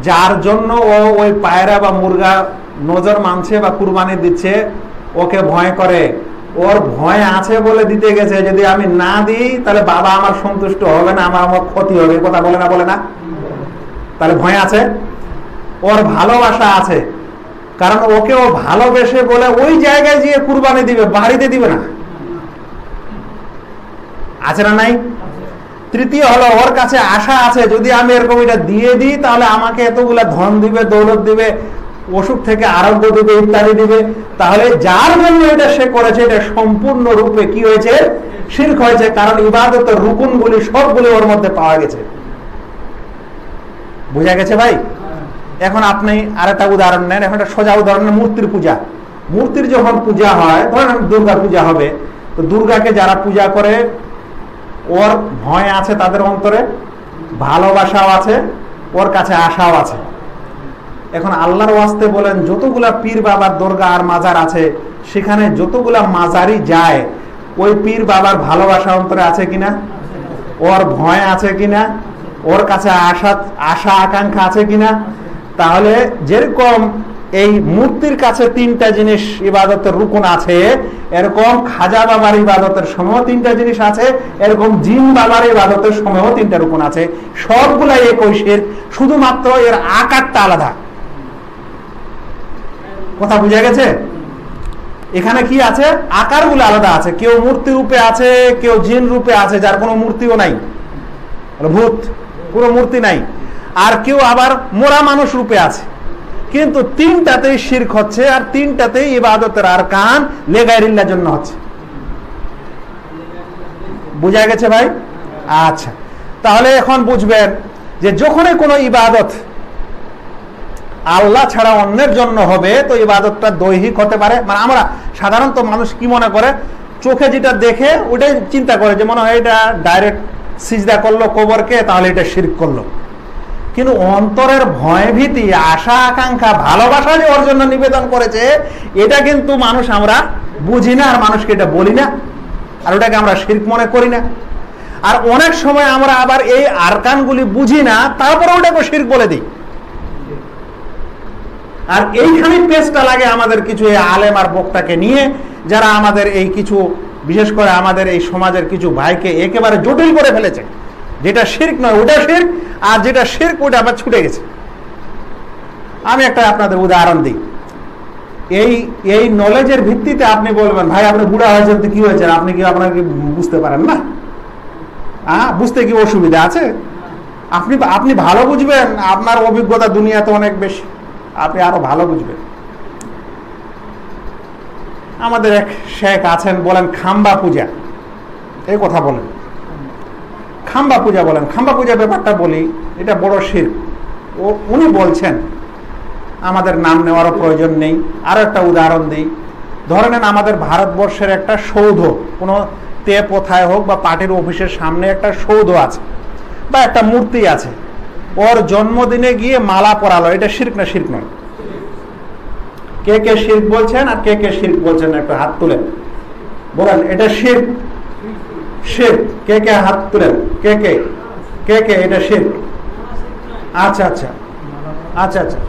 যার জন্য ও ওই পায়রা বা মুরগা নজর মানছে বা কুরবানি দিচ্ছে, ওকে ভয় করে, ওর ভয় আছে বলে দিতে গেছে। যদি আমি না দিই তাহলে বাবা আমার সন্তুষ্ট হবে না, আমার ক্ষতি হবে, কথা বলে না? বলে না? তাহলে ভয় আছে। ওর ভালোবাসা আছে, কারণ ওকে ও ভালোবেসে বলে ওই জায়গায় গিয়ে কুরবানি দিবে, বাড়িতে দিবে না। আছে না নাই? তৃতীয় হলো, ওর কাছে আশা আছে, যদি আমি এরকম এটা দিয়ে দিই তাহলে আমাকে এতগুলা ধন দিবে, দৌলত দিবে, অসুখ থেকে আরোগ্য দিবে, ইত্যাদি দিবে। তাহলে যার জন্য এটা সে করেছে, এটা সম্পূর্ণ রূপে কি হয়েছে? শিরক হয়েছে, কারণ ইবাদতের রুকুনগুলি সবগুলি ওর মধ্যে পাওয়া গেছে। বুঝা গেছে ভাই? এখন আপনি আরেকটা উদাহরণ নেন, এখন একটা সোজা উদাহরণ, মূর্তির পূজা। মূর্তির যখন পূজা হয়, ধরেন দুর্গা পূজা হবে, তো দুর্গাকে যারা পূজা করে ওর ভয় আছে, তাদের অন্তরে ভালোবাসাও আছে, ওর কাছে আশাও আছে। এখন আল্লাহর ওয়াস্তে বলেন, যতগুলা পীর বাবার দরগা আর মাজার আছে, সেখানে যতগুলা মাজারি যায়, ওই পীর বাবার ভালোবাসা অন্তরে আছে কিনা? ওর ভয় আছে কিনা? ওর কাছে আশা আকাঙ্ক্ষা আছে কিনা? তাহলে যেরকম এই মূর্তির কাছে তিনটা জিনিস ইবাদতের রুকুন আছে, এরকম খাজা বাবার ইবাদতের সময় তিনটা জিনিস আছে, এরকম জিন বাবার ইবাদতের সময়ও তিনটা রুকুন আছে। সবগুলাই একই শিরক, শুধুমাত্র এর আকারটা আলাদা। কথা বুঝা গেছে? এখানে কি আছে? আকারগুলো আলাদা আছে। কেউ মূর্তি রূপে আছে, কেউ জিন রূপে আছে, যার কোনো মূর্তিও নাই, ভূত, কোনো মূর্তি নাই। আর কেউ আবার মোরা মানুষ রূপে আছে, কিন্তু তিনটাতেই শিরক হচ্ছে, আর তিনটাতেই ইবাদতের আরকান লিগাইরিল্লাহর জন্য হচ্ছে। বুঝা গেছে ভাই? আচ্ছা, তাহলে এখন বুঝবেন যে যখনই কোনো ইবাদত আল্লাহ ছাড়া অন্যের জন্য হবে, তো ইবাদতটা দৈহিক হতে পারে। মানে আমরা সাধারণত মানুষ কি মনে করে, চোখে যেটা দেখে ওটাই চিন্তা করে, যে মনে হয় এটা ডাইরেক্ট সিজদা করলো কবরকে, তাহলে এটা শিরক করলো। কিন্তু অন্তরের ভয় ভীতি, আশা আকাঙ্ক্ষা, ভালোবাসা যে ওর জন্য নিবেদন করেছে, এটা কিন্তু মানুষ আমরা বুঝি না, আর মানুষকে এটা বলি না, আর ওটাকে আমরা শিরক মনে করি না। আর অনেক সময় আমরা আবার এই আরকানগুলি বুঝি না, তারপরে ওটাকে শিরক বলে দিই। আর এইখানে পেস্টটা লাগে আমাদের কিছু এই আলেম আর বক্তাকে নিয়ে, যারা আমাদের এই কিছু, বিশেষ করে আমাদের এই সমাজের কিছু ভাইকে একেবারে জটিল করে ফেলেছে। যেটা শিরক নয় ওটা শিরক, আর যেটা শিরক ওটা আবার ছুটে গেছে। আমি একটা আপনাদের উদাহরণ দিই। এই নলেজের ভিত্তিতে আপনি বলবেন, ভাই আপনি বুড়া হয়েছেন তো কি হয়েছে, আপনি কি আপনাকে বুঝতে পারেন না? বুঝতে কি অসুবিধা আছে? আপনি ভালো বুঝবেন, আপনার অভিজ্ঞতা দুনিয়াতে অনেক বেশি, আপনি আরো ভালো বুঝবেন। আমাদের এক শেখ আছেন, বলেন খাম্বা পূজা, এই কথা বলেন, খাম্বা পূজা বলেন। খাম্বা পূজা ব্যাপারটা বলি, এটা বড় শিরক। উনি বলছেন, আমাদের নাম নেওয়ারও প্রয়োজন নেই। আরো একটা উদাহরণ দিই। ধরে নেন আমাদের ভারতবর্ষের একটা সৌধ, কোনো কোথায় হোক বা পার্টির অফিসের সামনে একটা সৌধ আছে বা একটা মূর্তি আছে, ওর জন্মদিনে গিয়ে মালা পরালো, এটা শিরক না শিরক নয়? কে কে শিরক বলছেন আর কে কে শিরক বলছেন একটু হাত তুলেন, বলেন এটা শিরক। শিরক কে কে হাত তুলেন, কে কে কে কে এটা শিরক? আচ্ছা আচ্ছা আচ্ছা আচ্ছা,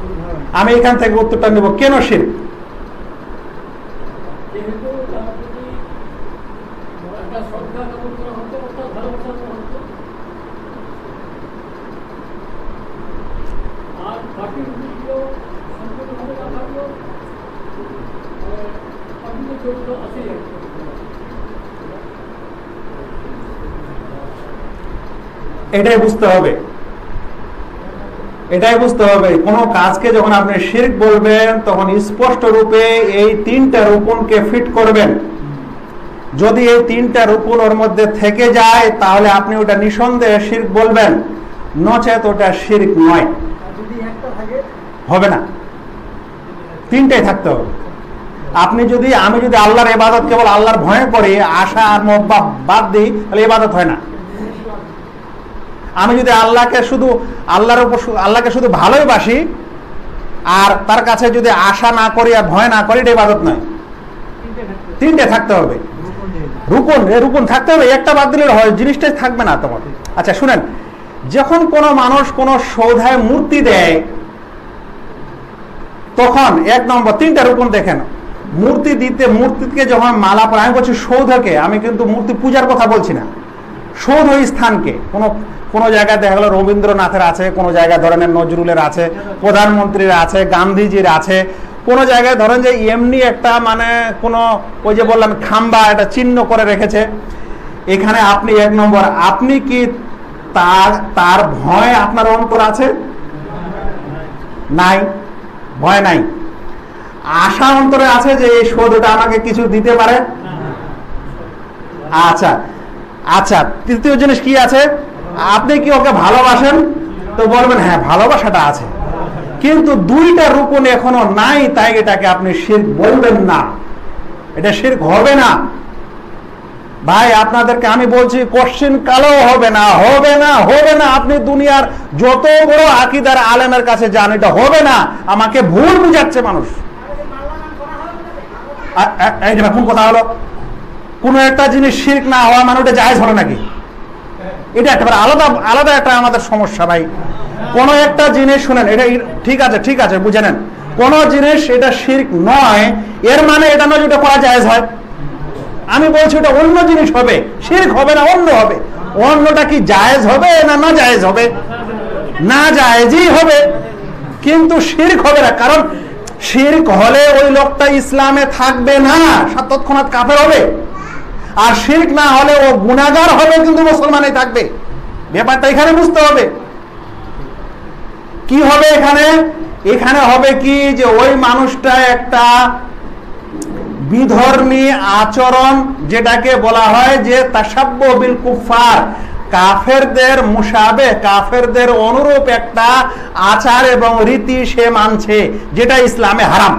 আমি এখান থেকে উত্তরটা নেব, কেন শিরক? এটাই বুঝতে হবে, এটাই বুঝতে হবে। কোনো কাজকে যখন আপনি শিরক বলবেন, তখন স্পষ্ট রূপে এই তিনটা রুকনকে ফিট করবেন। যদি এই তিনটা রুকন ওর মধ্যে থেকে যায়, তাহলে আপনি ওটা নিঃসন্দেহে শিরক বলবেন, নচেত ওটা শিরক নয়, হবে না। তিনটাই থাকতে হবে। আমি যদি আল্লাহর ইবাদত কেবল আল্লাহর ভয়ে করি, আশা আর মোহব্বত বাদ দিই, তাহলে ইবাদত হয় না। আমি যদি আল্লাহকে শুধু ভালোবাসি আর তার কাছে যদি আশা না করি আর ভয় না করি, এটা ইবাদত নয়। তিনটে থাকতে হবে, রুকন থাকতে হবে। একটা বাদ দিলে হয়, জিনিসটাই থাকবে না তোমার। আচ্ছা শুনেন, যখন কোনো মানুষ কোনো সৌধায় মূর্তি দেয়, তখন এক নম্বর তিনটা রুকন দেখেন। মূর্তি দিতে, মূর্তিকে যখন মালা পরা, আমি বলছি সৌধকে, আমি কিন্তু মূর্তি পূজার কথা বলছি না, সৌধ স্থানকে। কোনো জায়গায় দেখা গেল রবীন্দ্রনাথের আছে, কোনো জায়গায় ধরেন নজরুলের আছে, প্রধানমন্ত্রীর আছে, গান্ধীজির আছে, কোনো জায়গায় ধরেন যে এমনি একটা মানে কোনো ওই যে বললাম খাম্বা, একটা চিহ্ন করে রেখেছে। এখানে আপনি এক নম্বর, আপনি কি তার ভয় আপনার অন্তর আছে? নাই, ভয় নাই। আশা অন্তরে আছে যে এই সৌধটা আমাকে কিছু দিতে পারে। আচ্ছা আচ্ছা, তৃতীয় জিনিস কি আছে? আপনি কি ওকে ভালোবাসেন? তো বলবেন হ্যাঁ ভালোবাসাটা আছে, কিন্তু দুইটা রুকন এখনো নাই, তাই এটাকে আপনি শিরক বলবেন না, এটা শিরক হবে না। ভাই আপনাদেরকে আমি বলছি, কোশ্চেন কালেও হবে না, হবে না, হবে না। আপনি দুনিয়ার যত বড় আকীদার আলেমের কাছে যান, এটা হবে না। আমাকে ভুল বুঝাচ্ছে মানুষ। কোন কথা হলো? কোন একটা জিনিস শিরক না হওয়া মানে ওটা জায়েজ হলো নাকি? এটা একেবারে আলাদা একটা আমাদের সমস্যা ভাই। কোন একটা জিনিস শুনেন, এটা ঠিক আছে বুঝে নেন, কোন জিনিস এটা শিরক নয় এর মানে এটা নয় যেটা করা জায়েজ হয়। আমি বলছি ওটা অন্য জিনিস হবে, শিরক হবে না, অন্য হবে। অন্যটা কি জায়েজ হবে না জায়েজ হবে? না জায়েজই হবে, কিন্তু শিরক হবে না। কারণ শিরক হলে ওই লোকটা ইসলামে থাকবে না, তৎক্ষণাৎ কাফের হবে। আর শিরক না হলে ও গুনাহগার হবে, কিন্তু মুসলমানই থাকবে। ব্যাপারটা এখানে বুঝতে হবে। কি হবে এখানে হবে কি, যে ওই মানুষটা একটা বিধর্মী আচরণ, যেটাকে বলা হয় যে তাসাব্বুহ বিল কুফার, কাফেরদের মুশাবে, কাফেরদের অনুরূপ একটা আচার এবং রীতি সে মানছে, যেটা ইসলামে হারাম।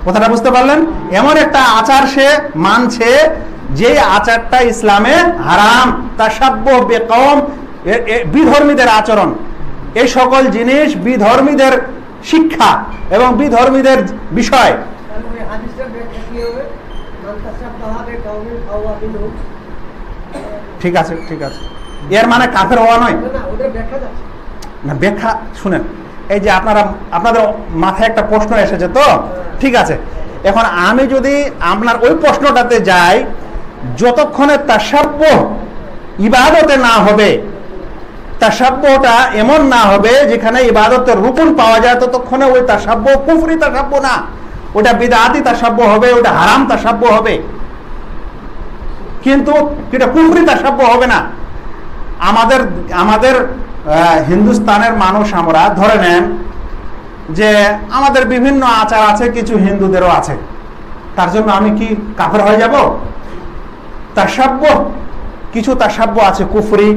কথাটা বুঝতে পারলেন? এমন একটা আচার সে মানছে যে আচারটা ইসলামে হারাম, তাসাব্বুহ বিকওম, বিধর্মীদের আচরণ, এই সকল জিনিস বিধর্মীদের শিক্ষা এবং বিধর্মীদের বিষয়। ঠিক আছে, ঠিক আছে, এর মানে কাফের হওয়া নয় না। ব্যাখ্যা শুনেন, এই যে আপনাদের মাথায় একটা প্রশ্ন এসেছে তো, ঠিক আছে। এখন আমি যদি আপনার ওই প্রশ্নটাতে যাই, যতক্ষণে তাসাব্বুহ ইবাদতে না হবে, তাসাব্বুহটা এমন না হবে যেখানে ইবাদতের রূপন পাওয়া যায়, ততক্ষণে ওই তাসাব্বুহ কুফরি তাসাব্বুহ না, ওটা বিদআতি তাসাব্বুহ হবে, ওটা হারাম তাসাব্বুহ হবে, কিন্তু এটা কুফরি তাসাব্বুহ হবে না। আমাদের হিন্দুস্তানের মানুষ, আমরা ধরে নেন যে আমাদের বিভিন্ন আচার আছে, কিছু হিন্দুদেরও আছে, তার জন্য আমি কি কাফের হয়ে যাব? তাসাব্বুহ, কিছু তাসাব্বুহ আছে কুফরি,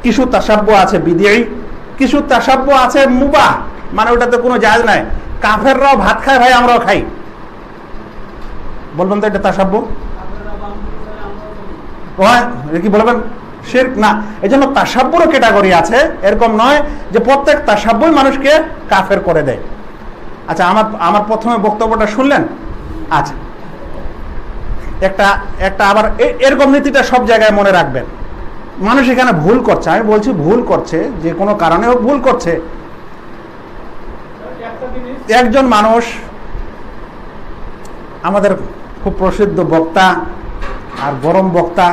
কিছু তাসাব্বুহ আছে বিদঈ, কিছু তাসাব্বুহ আছে মুবাহ, মানে ওটাতে কোনো জায়েজ নাই। কাফেররাও ভাত খায় ভাই, আমরাও খাই, বলবেন তো এটা তাসাব্বুহ? কি বলবেন? শিরক না। এই জন্য তাসাব্বুহর ক্যাটাগরি আছে, এরকম নয় যে প্রত্যেক তাসাব্বুহ মানুষকে কাফের করে দেয়। আচ্ছা, আমার প্রথমে বক্তব্যটা শুনলেন? আচ্ছা, একটা আবার এরকম নীতিটা সব জায়গায় মনে রাখবেন। মানুষ এখানে ভুল করছে, আমি বলছি ভুল করছে, যে কোনো কারণে ভুল করছে। একজন মানুষ, আমাদের খুব প্রসিদ্ধ বক্তা আর গরম বক্তা,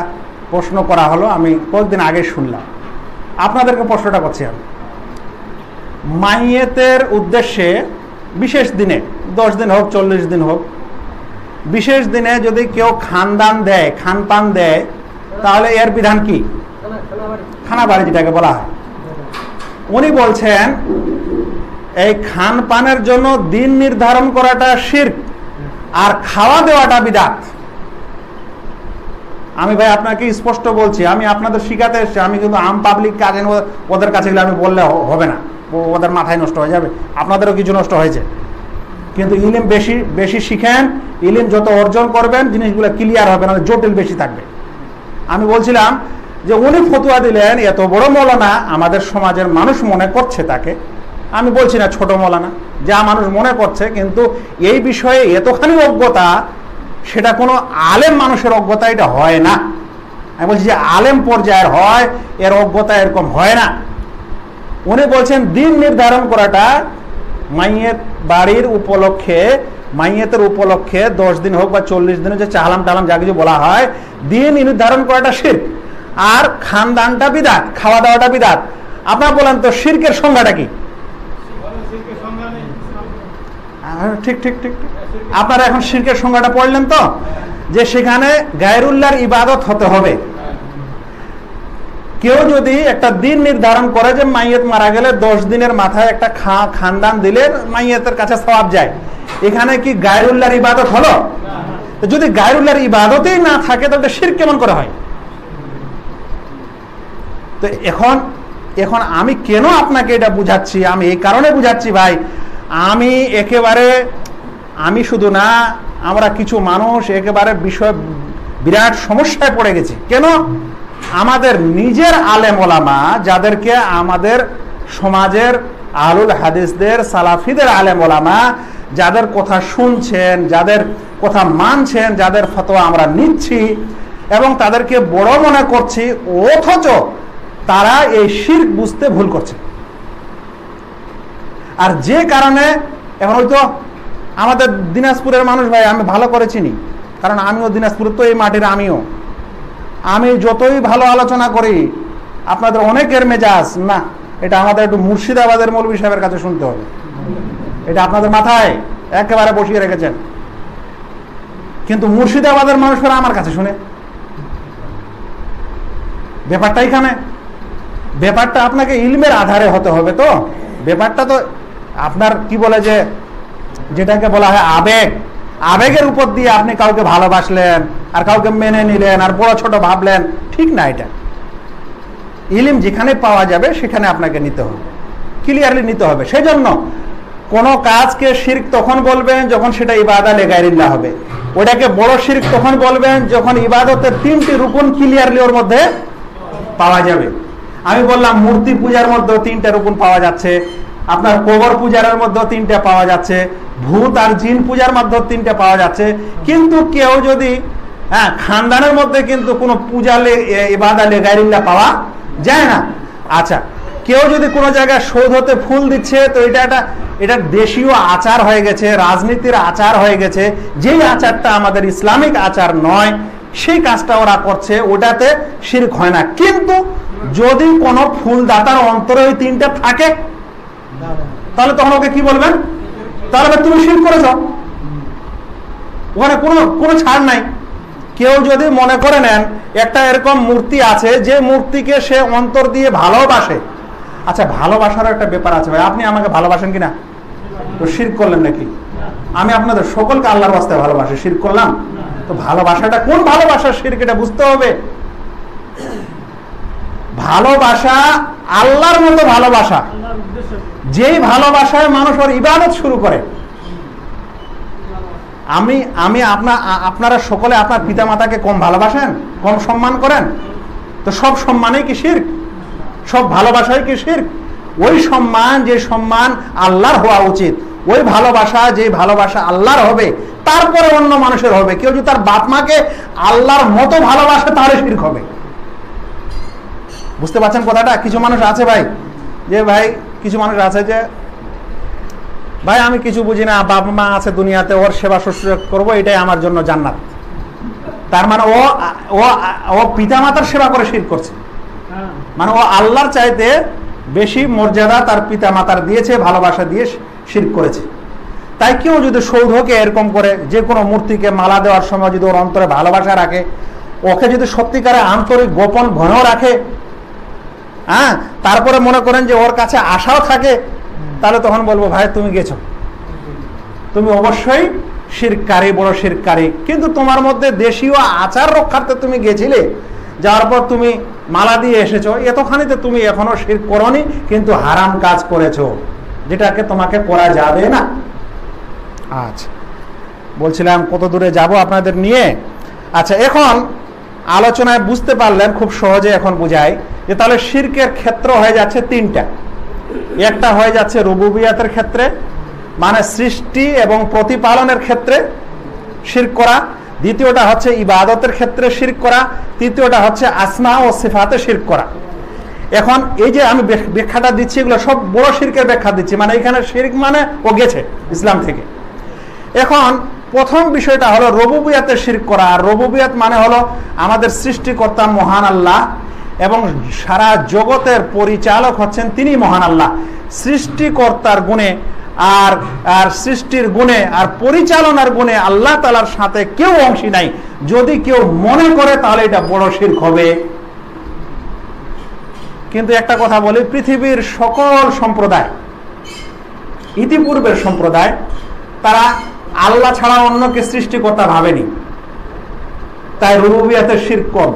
প্রশ্ন করা হলো, আমি কয়েকদিন আগে শুনলাম, আপনাদেরকে প্রশ্নটা করছি আমি। মাইয়েতের উদ্দেশ্যে বিশেষ দিনে, 10 দিন হোক 40 দিন হোক, বিশেষ দিনে যদি কেউ খানদান দেয়, খানপান দেয়, তাহলে এর বিধান কি? খানাবাড়ি যেটাকে বলা হয়। উনি বলছেন এই খানপানের জন্য দিন নির্ধারণ করাটা শিরক, আর খাওয়া দেওয়াটা বিদআত। আমি ভাই আপনাকে স্পষ্ট বলছি, আমি আপনাদের শিখাতে এসেছি, আমি কিন্তু আম পাবলিক কাজে ওদের কাছে গেলে আমি বললে হবে না, ওদের মাথায় নষ্ট হয়ে যাবে, আপনাদেরও কিছু নষ্ট হয়েছে। কিন্তু ইলিম বেশি বেশি শিখেন, ইলিম যত অর্জন করবেন জিনিসগুলো ক্লিয়ার হবে, না জটিল বেশি থাকবে। আমি বলছিলাম যে উনি ফতোয়া দিলেন, এত বড় মৌলানা, আমাদের সমাজের মানুষ মনে করছে তাকে, আমি বলছি না ছোট মৌলানা, যা মানুষ মনে করছে, কিন্তু এই বিষয়ে এতখানি অজ্ঞতা, সেটা কোনো আলেম মানুষের অজ্ঞতা এটা হয় না। আমি বলছি যে আলেম পর্যায়ের হয়, এর অজ্ঞতা এরকম হয় না। উনি বলছেন দিন নির্ধারণ করাটা মাইয়েত বাড়ির উপলক্ষে, মাইয়েতের উপলক্ষে 10 দিন হোক বা 40 দিনে যে চালাম টালাম যা কিছু বলা হয়, দিন নির্ধারণ করাটা শিরক, আর খানদানটা বিদআত, খাওয়া দাওয়াটা বিদআত। আপনারা বলেন তো শিরকের সংজ্ঞাটা কি? ঠিক ঠিক ঠিক, আপনারা এখন শিরকের সংজ্ঞাটা পড়লেন তো, যে সেখানে গায়রুল্লাহর ইবাদত হতে হবে। কেউ যদি একটা দিন নির্ধারণ করে যে মাইয়েত মারা গেলে 10 দিনের মাথায় একটা খানদান দিলে মাইয়েতের কাছে সওয়াব যায়, এখানে কি গায়রুল্লাহর ইবাদত হলো? যদি গায়রুল্লাহর ইবাদতেই না থাকে তাহলে শিরক কেমন করে হয়? তো এখন আমি কেন আপনাকে এটা বুঝাচ্ছি, আমি এই কারণে বুঝাচ্ছি ভাই, আমি শুধু না, আমরা কিছু মানুষ একেবারে বিষয় বিরাট সমস্যায় পড়ে গেছি। কেন? আমাদের নিজের আলেম ওলামা, যাদেরকে আমাদের সমাজের আহলুল হাদিসদের, সালাফিদের আলেম ওলামা, যাদের কথা শুনছেন, যাদের কথা মানছেন, যাদের ফতোয়া আমরা নিচ্ছি এবং তাদেরকে বড় মনে করছি, অথচ তারা এই শিরক বুঝতে ভুল করছে। আর যে কারণে এখন হয়তো আমাদের দিনাজপুরের মানুষ ভাই আমি ভালো করে চিনি, কারণ আমিও দিনাজপুরের, তো এই মাটির আমি যতই ভালো আলোচনা করি, আপনাদের অনেকের মেজাজ না, এটা আমাদের একটু মুর্শিদাবাদের মৌলভী সাহেবের কাছে শুনতে হবে, এটা আপনাদের মাথায় একেবারে বসিয়ে রেখেছেন। কিন্তু মুর্শিদাবাদের মানুষরা আমার কাছে শুনে, ব্যাপারটা এখানে, ব্যাপারটা আপনাকে ইলমের আধারে হতে হবে। তো ব্যাপারটা তো আপনার কি বলে, যে যেটাকে বলা হয় আবেগের উপর দিয়ে আপনি কাউকে ভালোবাসলেন আর কাউকে মেনে নিলেন আর বড় ছোট ভাবলেন, ঠিক না। এটা ইলম যেখানে পাওয়া যাবে সেখানে আপনাকে নিতে হবে, ক্লিয়ারলি নিতে হবে। সেজন্য কোন কাজকে শিরক তখন বলবেন যখন সেটা ইবাদা লিগাইরিল্লাহ হবে। ওটাকে বড় শিরক তখন বলবেন যখন ইবাদতের 3টি রুকন ক্লিয়ারলি ওর মধ্যে পাওয়া যাবে। আমি বললাম মূর্তি পূজার মধ্যে 3টা রুকন পাওয়া যাচ্ছে, আপনার কবর পূজার মধ্যে 3টা পাওয়া যাচ্ছে, ভূত আর জিন পূজার মধ্যে 3টা পাওয়া যাচ্ছে। কিন্তু কেউ যদি খানদানের মধ্যে কিন্তু কোনো পূজা ইবাদত গায়রিল্লাহ পাওয়া যায় না। আচ্ছা, কেউ যদি কোনো জায়গায় সৌধতে ফুল দিচ্ছে তো এটা দেশীয় আচার হয়ে গেছে, রাজনীতির আচার হয়ে গেছে, যেই আচারটা আমাদের ইসলামিক আচার নয় সেই কাজটা ওরা করছে, ওটাতে শিরক হয় না। কিন্তু যদি কোনো ফুলদাতার অন্তরে ওই 3টা থাকে তাহলে তখন ওকে কি বলবেন? তাহলে তুমি শিরক করেছ, ওখানে কোনো ছাড় নাই। কেউ যদি মনে করে নেন একটা এরকম মূর্তি আছে যে মূর্তিকে সে অন্তর দিয়ে ভালোবাসে, আচ্ছা ভালোবাসার একটা ব্যাপার আছে ভাই, আপনি আমাকে ভালোবাসেন কিনা? তো শিরক করলেন নাকি? আমি আপনাদের সকলকে আল্লাহর রাস্তায় ভালোবাসি, শিরক করলাম? তো ভালোবাসাটা কোন ভালোবাসা শিরক এটা বুঝতে হবে। ভালোবাসা আল্লাহর মতো ভালোবাসা, যেই ভালোবাসায় মানুষ ওর ইবাদত শুরু করে। আমি আপনারা সকলে আপনার পিতা মাতাকে কম ভালোবাসেন, কম সম্মান করেন? তো সব সম্মানেই কি শিরক? সব ভালোবাসাই কি শিরক? ওই সম্মান যে সম্মান আল্লাহর হওয়া উচিত, ওই ভালোবাসা যে ভালোবাসা আল্লাহর হবে তারপরে অন্য মানুষের হবে। কেউ যদি তার বাপ মাকে আল্লাহর মতো ভালোবাসে তাহলে শিরক হবে। বুঝতে পারছেন কথাটা? কিছু মানুষ আছে ভাই, যে ভাই কিছু মানুষ আছে যে ভাই আমি কিছু বুঝি না, বাবা মা আছে দুনিয়াতে, ওর সেবা শুশ্রূষা করবো, এটাই আমার জন্য জান্নাত। তার মানে ও পিতা মাতার সেবা করে শিরক করছে, মানে ও আল্লাহর চাইতে বেশি মর্যাদা তার পিতা মাতার দিয়েছে, ভালোবাসা দিয়ে শিরক করেছে। তাই কেউ যদি সৌধকে এরকম করে, যে কোনো মূর্তিকে মালা দেওয়ার সময় যদি ওর অন্তরে ভালোবাসা রাখে, ওকে যদি সত্যিকারে আন্তরিক গোপন ঘন রাখে, তারপরে মনে করেন যে ওর কাছে আশাও থাকে, তাহলে তখন বলবো ভাই তুমি গেছো, তুমি অবশ্যই শিরককারী, বড় শিরককারী। কিন্তু তোমার মধ্যে দেশীয় আচার রক্ষার্থে তুমি গেছিলে, যাওয়ার পর তুমি মালা দিয়ে এসেছো, এতখানিতে তুমি এখনো শিরক করোনি, কিন্তু হারাম কাজ করেছো, যেটাকে তোমাকে করা যাবে না। আচ্ছা, বলছিলাম কত দূরে যাব আপনাদের নিয়ে। আচ্ছা, এখন আলোচনায় বুঝতে পারলেন খুব সহজে, এখন বুঝাই যে তাহলে শিরকের ক্ষেত্র হয়ে যাচ্ছে 3টা। একটা হয়ে যাচ্ছে রুবুবিয়াতের ক্ষেত্রে, মানে সৃষ্টি এবং প্রতিপালনের ক্ষেত্রে শিরক করা। দ্বিতীয়টা হচ্ছে ইবাদতের ক্ষেত্রে শিরক করা। তৃতীয়টা হচ্ছে আসমা ও সিফাতে শিরক করা। এখন এই যে আমি ব্যাখ্যাটা দিচ্ছি, এগুলো সব বড় শিরকের ব্যাখ্যা দিচ্ছি, মানে এখানে শিরক মানে ও গেছে ইসলাম থেকে। এখন প্রথম বিষয়টা হলো রুবুবিয়াতে শিরক করা। আর রুবুবিয়াত মানে হলো আমাদের সৃষ্টিকর্তা মহান আল্লাহ এবং সারা জগতের পরিচালক হচ্ছেন তিনি মহান আল্লাহ। সৃষ্টিকর্তার গুণে আর সৃষ্টির গুণে আর পরিচালনার গুণে আল্লাহ তাআলার সাথে কেউ অংশী নাই। যদি কেউ মনে করে তাহলে এটা বড় শিরক হবে। কিন্তু একটা কথা বলি, পৃথিবীর সকল সম্প্রদায়, ইতিপূর্বের সম্প্রদায়, তারা আল্লাহ ছাড়া অন্যকে সৃষ্টিকর্তা ভাবেনি, তাই রুবুবিয়াতের শিরক কম।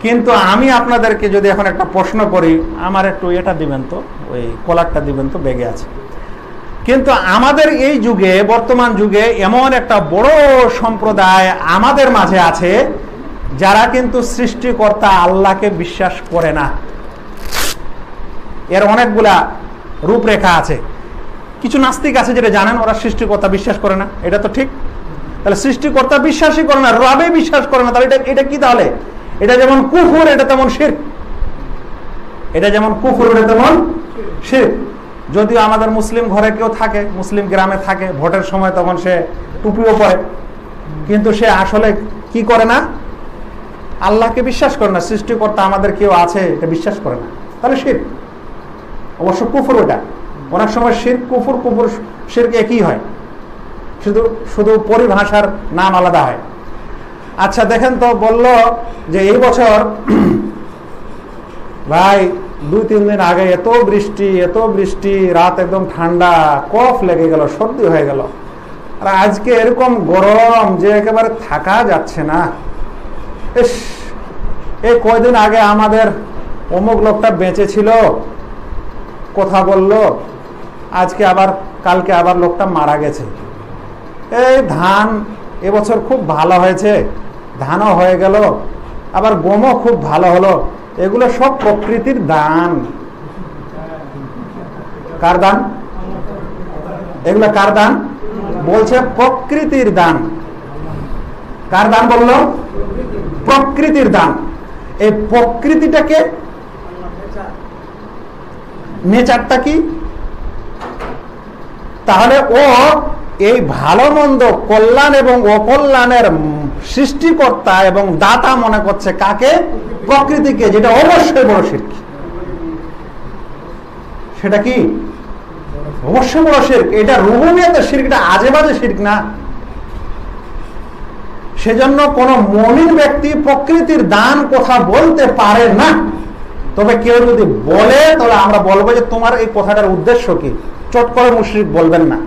কিন্তু আমি আপনাদেরকে যদি এখন একটা প্রশ্ন করি, আমার একটু এটা দিবেন তো, ওই কলারটা দিবেন তো, বেগে আছে। কিন্তু আমাদের এই যুগে, বর্তমান যুগে এমন একটা বড় সম্প্রদায় আমাদের মাঝে আছে যারা কিন্তু সৃষ্টিকর্তা আল্লাহকে বিশ্বাস করে না। এর অনেকগুলা রূপরেখা আছে। কিছু নাস্তিক আছে যেটা জানেন, ওরা সৃষ্টিকর্তা বিশ্বাস করে না, এটা তো ঠিক। তাহলে সৃষ্টিকর্তা বিশ্বাসই করে না, রবে বিশ্বাস করে না, তাহলে এটা কি? তাহলে এটা যেমন কুফর, এটা তেমন শিরক। এটা যেমন কুফর, এটা তেমন শিরক। যদিও আমাদের মুসলিম ঘরে কেউ থাকে, মুসলিম গ্রামে থাকে, ভোটের সময় তখন সে টুপিও পরে, কিন্তু সে আসলে কি করে না? আল্লাহকে বিশ্বাস করে না, সৃষ্টিকর্তা আমাদের কেউ আছে এটা বিশ্বাস করে না, তাহলে শিরক। অবশ্য কুফর ওটা, অনেক সময় শিরক কুফর, কুফর শিরক একই হয়, শুধু পরিভাষার নাম আলাদা হয়। আচ্ছা দেখেন তো, বলল যে এই বছর ভাই 2-3 দিন আগে এত বৃষ্টি, রাত একদম ঠান্ডা, কফ লেগে গেল, সর্দি হয়ে গেল, আর আজকে এরকম গরম যে একেবারে থাকা যাচ্ছে না। এই কয়দিন আগে আমাদের অমুক লোকটা বেঁচে ছিল, কথা বললো, কালকে আবার লোকটা মারা গেছে। এই ধান এবছর খুব ভালো হয়েছে, ধানও হয়ে গেল, আবার গমও খুব ভালো হলো, এগুলো সব প্রকৃতির দান। কার দান? এগুলো কার দান? বলছে প্রকৃতির দান। কার দান বললো? প্রকৃতির দান। এই প্রকৃতিটাকে, নেচারটা কি? তাহলে ও এই ভালো মন্দ, কল্যাণ এবং অকল্যাণের সৃষ্টিকর্তা এবং দাতা মনে করছে কাকে? প্রকৃতিকে, যেটা অবশ্যই বড় শিরক। সেটা কি? অবশ্যই বড় শিরক। এটা রুবুবিয়তের শিরক, এটা আজে বাজে শিরক না। সেজন্য কোন মুমিন ব্যক্তি প্রকৃতির দান কথা বলতে পারে না। তবে কেউ যদি বলে তাহলে আমরা বলবো যে তোমার এই কথাটার উদ্দেশ্য কি? চট করে মুশরিক বলবেন না।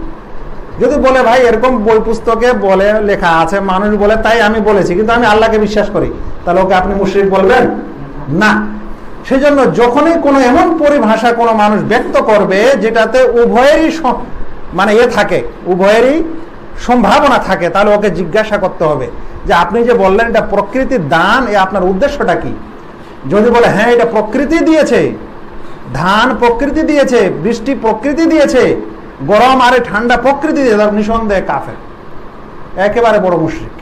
যদি বলে ভাই এরকম বই পুস্তকে বলে লেখা আছে, মানুষ বলে তাই আমি বলেছি, কিন্তু আমি আল্লাহকে বিশ্বাস করি, তাহলে ওকে আপনি মুশরিক বলবেন না। সেজন্য যখনই কোনো এমন পরিভাষা কোনো মানুষ ব্যক্ত করবে যেটাতে উভয়েরই মানে থাকে, উভয়েরই সম্ভাবনা থাকে, তাহলে ওকে জিজ্ঞাসা করতে হবে যে আপনি যে বললেন এটা প্রকৃতির দান, এ আপনার উদ্দেশ্যটা কি? যদি বলে হ্যাঁ এটা প্রকৃতি দিয়েছে, ধান প্রকৃতি দিয়েছে, বৃষ্টি প্রকৃতি দিয়েছে, গরম আর ঠান্ডা প্রকৃতি দিয়েছে, নিঃসন্দেহে কাফের, একেবারে বড় মুশরিক।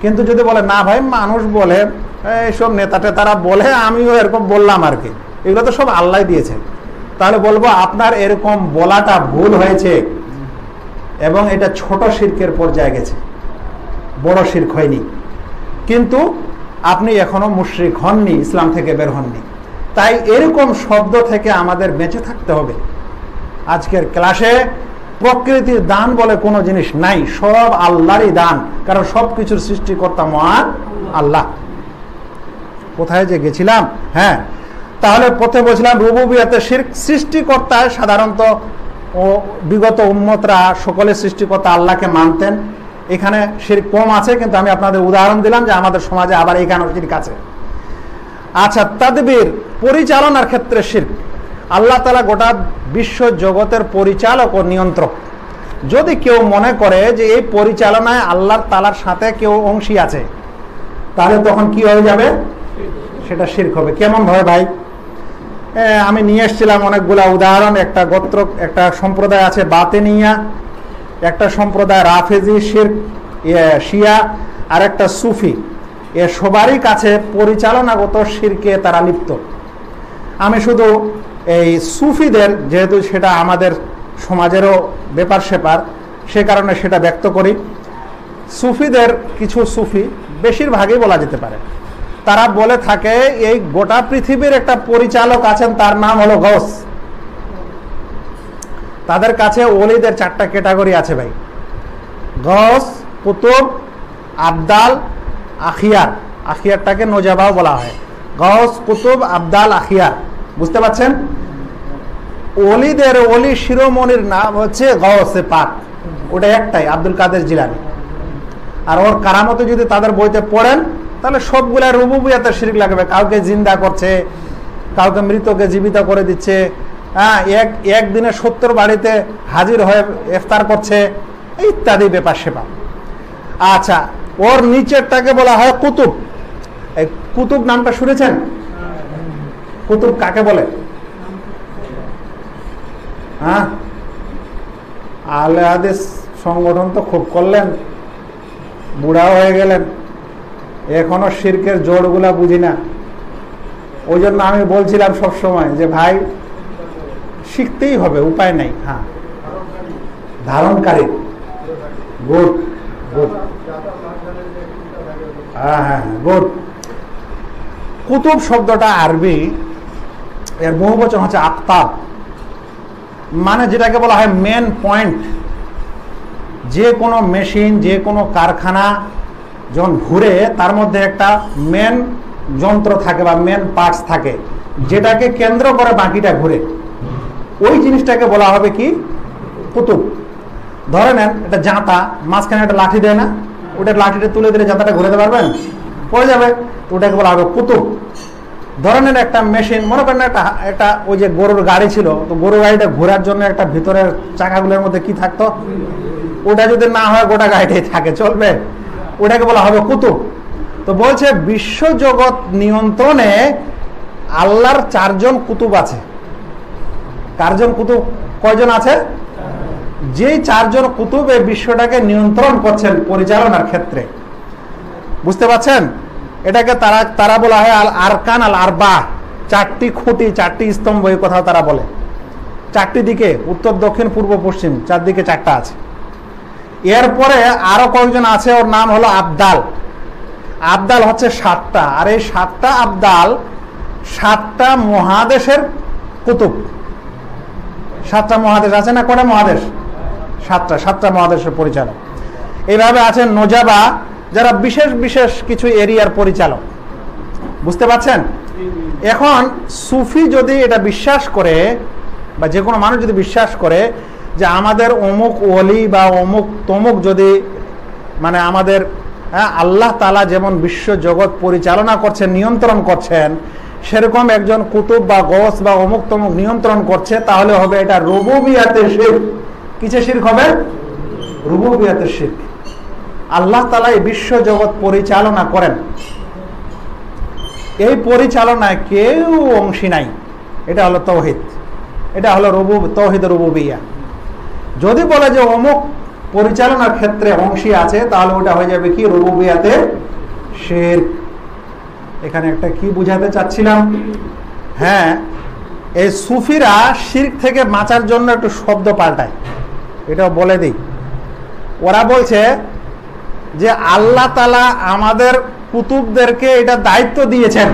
কিন্তু যদি বলে না ভাই মানুষ বলে, এইসব নেতা টেতারা বলে, আমিও এরকম বললাম আর কি, এগুলো তো সব আল্লাহ দিয়েছে, তাহলে বলবো আপনার এরকম বলাটা ভুল হয়েছে এবং এটা ছোট শিরকের পর্যায়ে গেছে, বড় শিরক হয়নি। কিন্তু আপনি এখনো মুশরিক হননি, ইসলাম থেকে বের হননি। তাই এরকম শব্দ থেকে আমাদের বেঁচে থাকতে হবে। আজকের ক্লাসে প্রকৃতির দান বলে কোনো জিনিস নাই, সব আল্লাহরই দান, কারণ সবকিছুর সৃষ্টিকর্তা মহান আল্লাহ। কোথায় যে গেছিলাম? হ্যাঁ, তাহলে প্রথমে বলছিলাম রুবুবিয়তের শিরক। সৃষ্টিকর্তা সাধারণত ও বিগত উম্মতরা সকলের সৃষ্টিকর্তা আল্লাহকে মানতেন। এখানে শিরক কম আছে, কিন্তু আমি আপনাদের উদাহরণ দিলাম যে আমাদের সমাজে আবার এখানেও শিরক আছে। আচ্ছা, তাদবীর, পরিচালনার ক্ষেত্রে শিরক। আল্লাহ তাআলা গোটা বিশ্ব জগতের পরিচালক ও নিয়ন্ত্রক। যদি কেউ মনে করে যে এই পরিচালনায় আল্লাহ তাআলার সাথে কেউ অংশী আছে, তাহলে তখন কি হয়ে যাবে? সেটা শিরক হবে। কেমন ভাবে ভাই? আমি নিয়ে এসেছিলাম অনেকগুলা উদাহরণ। একটা গোত্র, একটা সম্প্রদায় আছে বাতেনিয়া, একটা সম্প্রদায় রাফেজি শিরক শিয়া, আর একটা সুফি। এ সবারই কাছে পরিচালনাগত শিরকে তারা লিপ্ত। আমি শুধু এই সুফিদের, যেহেতু সেটা আমাদের সমাজেরও ব্যাপার সেপার, সে কারণে সেটা ব্যক্ত করি। সুফিদের কিছু সুফি, বেশিরভাগই বলা যেতে পারে, তারা বলে থাকে এই গোটা পৃথিবীর একটা পরিচালক আছেন, তার নাম হলো গৌস। তাদের কাছে ওলিদের 4টা ক্যাটাগরি আছে ভাই: গৌস, কুতুব, আবদাল, আখিয়ার। আখিয়ারটাকে নোজাবাও বলা হয়। গৌস, কুতুব, আবদাল, আখিয়ার। বুঝতে পারছেন? ওলিদের, ওলি শিরোমণির নাম হচ্ছে গৌসে পাক, ওটা একটাই, আব্দুল কাদের জিলানী। আর ওর কারামতে যদি তাদের বইতে পড়েন তাহলে সবগুলা রুবুবিয়তের শিরক লাগবে। কাউকে জিন্দা করছে, কাউকে মৃতকে জীবিত করে দিচ্ছে, হ্যাঁ, একদিনে 70 বাড়িতে হাজির হয়ে ইফতার করছে, ইত্যাদি ব্যাপার সেবা। আচ্ছা, ওর নিচেরটাকে বলা হয় কুতুব। এই কুতুব নামটা শুনেছেন? কুতুব কাকে বলে? হ্যাঁ, আহলে হাদিস সংগঠন তো খুব করলেন, বুড়া হয়ে গেলেন, এখনো শিরকের জোরগুলা বুঝি না। ওই জন্য আমি বলছিলাম সবসময় যে ভাই শিখতেই হবে, উপায় নেই। হ্যাঁ, ধারণকারী, গুড গুড, হ্যাঁ হ্যাঁ গুড। কুতুব শব্দটা আরবি, এর বহুবচন হচ্ছে আক্তাব, মানে যেটাকে বলা হয় মেন পয়েন্ট। যে কোনো মেশিন, যে কোনো কারখানা যখন ঘুরে, তার মধ্যে একটা মেন যন্ত্র থাকে বা মেন পার্টস থাকে, যেটাকে কেন্দ্র করে বাকিটা ঘুরে। ওই জিনিসটাকে বলা হবে কি? কুতুব। ধরে নেন এটা জাঁতা, মাঝখানে একটা লাঠি দেয় না, ওটা লাঠিটা তুলে দিলে জাঁতাটা ঘুরাতে পারবেন? পড়ে যাবে। ওটাকে বলা হবে কুতুব। ধরে নেন একটা মেশিন, মনে করেন একটা ওই যে গরুর গাড়ি ছিল, তো গরুর গাড়িটা ঘোরার জন্য একটা ভিতরের চাকাগুলোর মধ্যে কি থাকতো? ওটা যদি না হয় গোটা গাড়িটাই থাকে, চলবে? ওটাকে বলা হবে কুতুব। তো বলছে বিশ্ব জগৎ নিয়ন্ত্রণে আল্লাহর 4 জন কুতুব আছে। কারজন কুতুব কয়জন আছে? যেই 4 জন কুতুব এই বিশ্বটাকে নিয়ন্ত্রণ করছেন পরিচালনার ক্ষেত্রে। বুঝতে পারছেন? এটাকে তারা বলা হয় আল আরকান আল আরবা, 4টি খুঁটি, 4টি স্তম্ভ, এই কথা তারা বলে। 4টি দিকে, উত্তর দক্ষিণ পূর্ব পশ্চিম, 4 দিকে 4টা আছে। এরপরে আরো কয়েকজন আছে, ওর নাম হলো আবদাল। আবদাল হচ্ছে 7টা, আর এই 7টা আবদাল 7টা মহাদেশের কুতুব। 7টা মহাদেশ আছে না? কটা মহাদেশ? 7টা মহাদেশের পরিচালক। এইভাবে আছেন নোজাবা, যারা বিশেষ বিশেষ কিছু এরিয়ার পরিচালক। বুঝতে পারছেন? এখন সুফি যদি এটা বিশ্বাস করে, বা যে কোনো মানুষ যদি বিশ্বাস করে যে আমাদের অমুক ওলি বা অমুক তমুক, যদি মানে আমাদের আল্লাহ তাআলা যেমন বিশ্ব জগৎ পরিচালনা করছেন, নিয়ন্ত্রণ করছেন, সেরকম একজন কুতুব বা গৌস বা অমুক তমুক নিয়ন্ত্রণ করছে, তাহলে হবে এটা রুবুবিয়াতের শিরক। কিসে শিরক হবে? রুবুবিয়াতের শিরক। আল্লাহ তাআলা এই বিশ্ব জগৎ পরিচালনা করেন, এই পরিচালনায় কেউ অংশী নাই। এটা হলো তাওহীদ, এটা হলো তাওহীদ রুবুবিয়্যাহ। যদি বলে যে অমুক পরিচালনার ক্ষেত্রে অংশী আছে, তাহলে ওটা হয়ে যাবে কি? রুবুবিয়্যাতে শিরক। এখানে একটা কি বুঝাতে চাচ্ছিলাম, হ্যাঁ, এই সুফিরা শিরক থেকে বাঁচার জন্য একটু শব্দ পাল্টায়, এটাও বলে দিই। ওরা বলছে যে আল্লাহ তাআলা আমাদের কুতুবদেরকে এটা দায়িত্ব দিয়েছেন।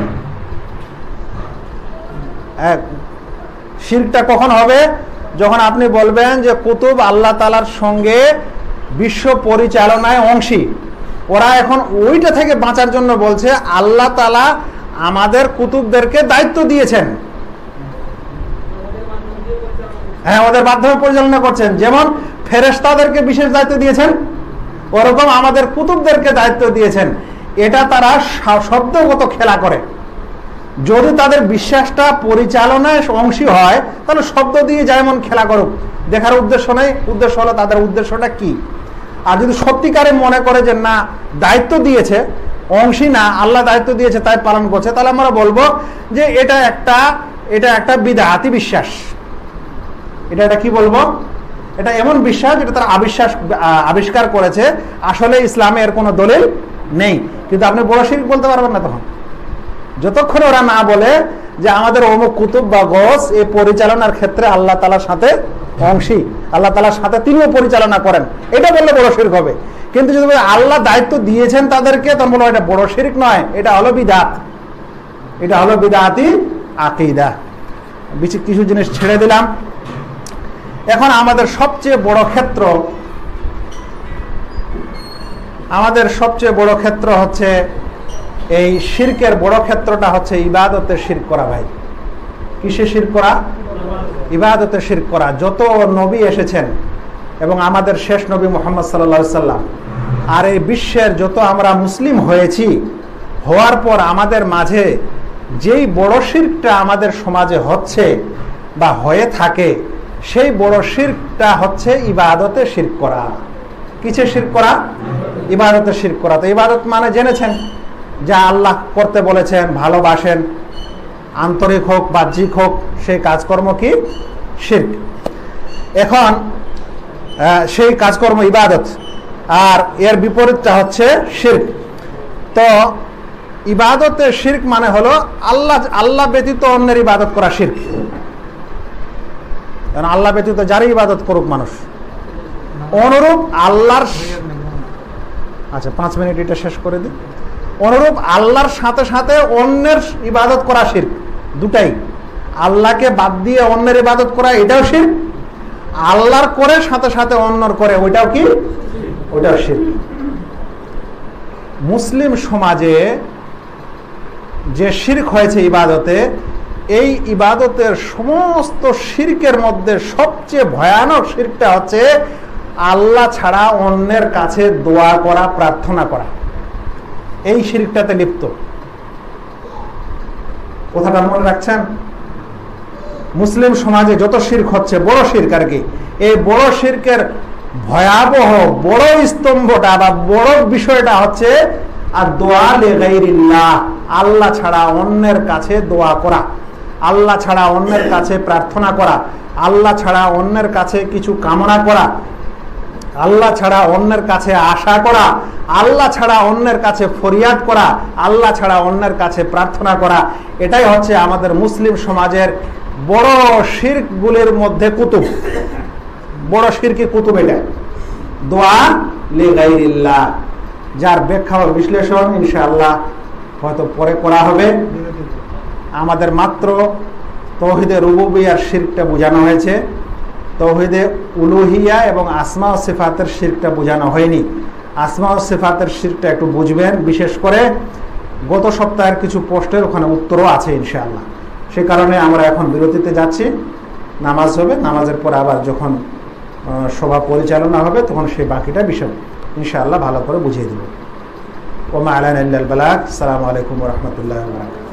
শিরকটা কখন হবে? যখন আপনি বলবেন যে কুতুব আল্লাহ তাআলার সঙ্গে বিশ্ব পরিচালনায় অংশী। ওরা এখন ওইটা থেকে বাঁচার জন্য বলছে আল্লাহ তাআলা আমাদের কুতুবদেরকে দায়িত্ব দিয়েছেন, হ্যাঁ, ওদের মাধ্যমে পরিচালনা করছেন। যেমন ফেরেশতাদেরকে বিশেষ দায়িত্ব দিয়েছেন, ওরকম আমাদের কুতুবদেরকে দায়িত্ব দিয়েছেন। এটা তারা শব্দগত খেলা করে। যদি তাদের বিশ্বাসটা পরিচালনায় অংশী হয়, তাহলে শব্দ দিয়ে যেমন খেলা করুক, দেখার উদ্দেশ্য নেই। উদ্দেশ্য হলো তাদের উদ্দেশ্যটা কি। আর যদি সত্যিকারে মনে করে যে না, দায়িত্ব দিয়েছে, অংশী না, আল্লাহ দায়িত্ব দিয়েছে তাই পালন করছে, তাহলে আমরা বলবো যে এটা একটা বিদআতি বিশ্বাস। এটা কি বলবো? এটা এমন বিশ্বাস যেটা তারা আবিষ্কার করেছে, আসলে ইসলামে এর কোনো দলিল নেই। কিন্তু আপনি বড় শিরক বলতে পারবেন না তখন, যতক্ষণ ওরা না বলে যে আমাদের অমুক কুতুব বা গস এই পরিচালনার ক্ষেত্রে আল্লাহ তাআলার সাথে অংশী, আল্লাহ তাআলার সাথে তিনিও পরিচালনা করেন, এটা বললে বড় শিরক হবে। কিন্তু যদি আল্লাহ দায়িত্ব দিয়েছেন তাদেরকে, তখন বলবো এটা বড় শিরক নয়, এটা হলো বিদআত, এটা হলো বিদআতি আকীদা। কিছু জিনিস ছেড়ে দিলাম। এখন আমাদের সবচেয়ে বড় ক্ষেত্র হচ্ছে এই শিরকের বড় ক্ষেত্রটা হচ্ছে ইবাদতে শিরক করা। ভাই, কিসে শিরক করা? ইবাদতে শিরক করা। যত নবী এসেছেন এবং আমাদের শেষ নবী মুহাম্মদ সাল্লাল্লাহু আলাইহি সাল্লাম, আর এই বিশ্বের যত আমরা মুসলিম হয়েছি, হওয়ার পর আমাদের মাঝে যেই বড় শিরকটা আমাদের সমাজে হচ্ছে বা হয়ে থাকে, সেই বড় শিরকটা হচ্ছে ইবাদতে শিরক করা। কিসে শিরক করা? ইবাদতে শিরক করা। তো ইবাদত মানে জেনেছেন যা আল্লাহ করতে বলেছেন, ভালোবাসেন, আন্তরিক হোক বাহ্যিক হোক, সেই কাজকর্ম কি? শিরক। এখন সেই কাজকর্ম ইবাদত, আর এর বিপরীতটা হচ্ছে শিরক। তো ইবাদতে শিরক মানে হলো আল্লাহ ব্যতীত অন্যের ইবাদত করা শিরক। আল্লাহ ব্যতীত যারই ইবাদত করুক মানুষ, অনুরূপ আল্লাহর, আচ্ছা 5 মিনিট এটা শেষ করে দিই। অনুরূপ আল্লাহর সাথে সাথে অন্যের ইবাদত করা শিরক, দুটাই। আল্লাহকে বাদ দিয়ে অন্যের ইবাদত করা, এটাও শিরক। আল্লাহর করে সাথে সাথে অন্যর করে, ওইটাও কি? ওইটাও শিরক। মুসলিম সমাজে যে শিরক হয়েছে ইবাদতে, এই ইবাদতের সমস্ত শিরকের মধ্যে সবচেয়ে ভয়ানক শিরকটা হচ্ছে আল্লাহ ছাড়া অন্যের কাছে দোয়া করা, প্রার্থনা করা। এই শিরকটাতে লিপ্ত। কথাটা মনে রাখছেন? মুসলিম সমাজে যত শিরক হচ্ছে, বড় শিরক আর কি, এই বড় শিরকের ভয়াবহ বড় স্তম্ভটা বা বড় বিষয়টা হচ্ছে আর দোয়া লিগাইরিল্লাহ, আল্লাহ ছাড়া অন্যের কাছে দোয়া করা, আল্লাহ ছাড়া অন্যের কাছে প্রার্থনা করা, আল্লাহ ছাড়া অন্যের কাছে কিছু কামনা করা, আল্লাহ ছাড়া অন্যের কাছে আশা করা, আল্লাহ ছাড়া অন্যের কাছে ফরিয়াদ করা, আল্লাহ ছাড়া অন্যের কাছে প্রার্থনা করা। এটাই হচ্ছে আমাদের মুসলিম সমাজের বড় শিরকগুলির মধ্যে কুতুব, বড় শিরকি কুতুব এটা, দোয়া লিগাইরিল্লাহ, যার ব্যাখ্যা ও বিশ্লেষণ ইনশাআল্লাহ হয়তো পরে করা হবে। আমাদের মাত্র তাওহীদে রুবুবিয়্যার শিরকটা বোঝানো হয়েছে, তাওহীদে উলুহিয়া এবং আসমা ও সিফাতের শিরকটা বোঝানো হয়নি। আসমা ও সিফাতের শিরকটা একটু বুঝবেন, বিশেষ করে গত সপ্তাহের কিছু পোস্টের ওখানে উত্তরও আছে ইনশাআল্লাহ। সে কারণে আমরা এখন বিরতিতে যাচ্ছি, নামাজ হবে, নামাজের পর আবার যখন সভা পরিচালনা হবে তখন সেই বাকিটা বিষয় ইনশাআল্লাহ ভালো করে বুঝিয়ে দেব। ওমা আলাইনা ইল্লাল বালাগ। আসসালামু আলাইকুম ওয়া রাহমাতুল্লাহি ওয়া বারাকাতুহু।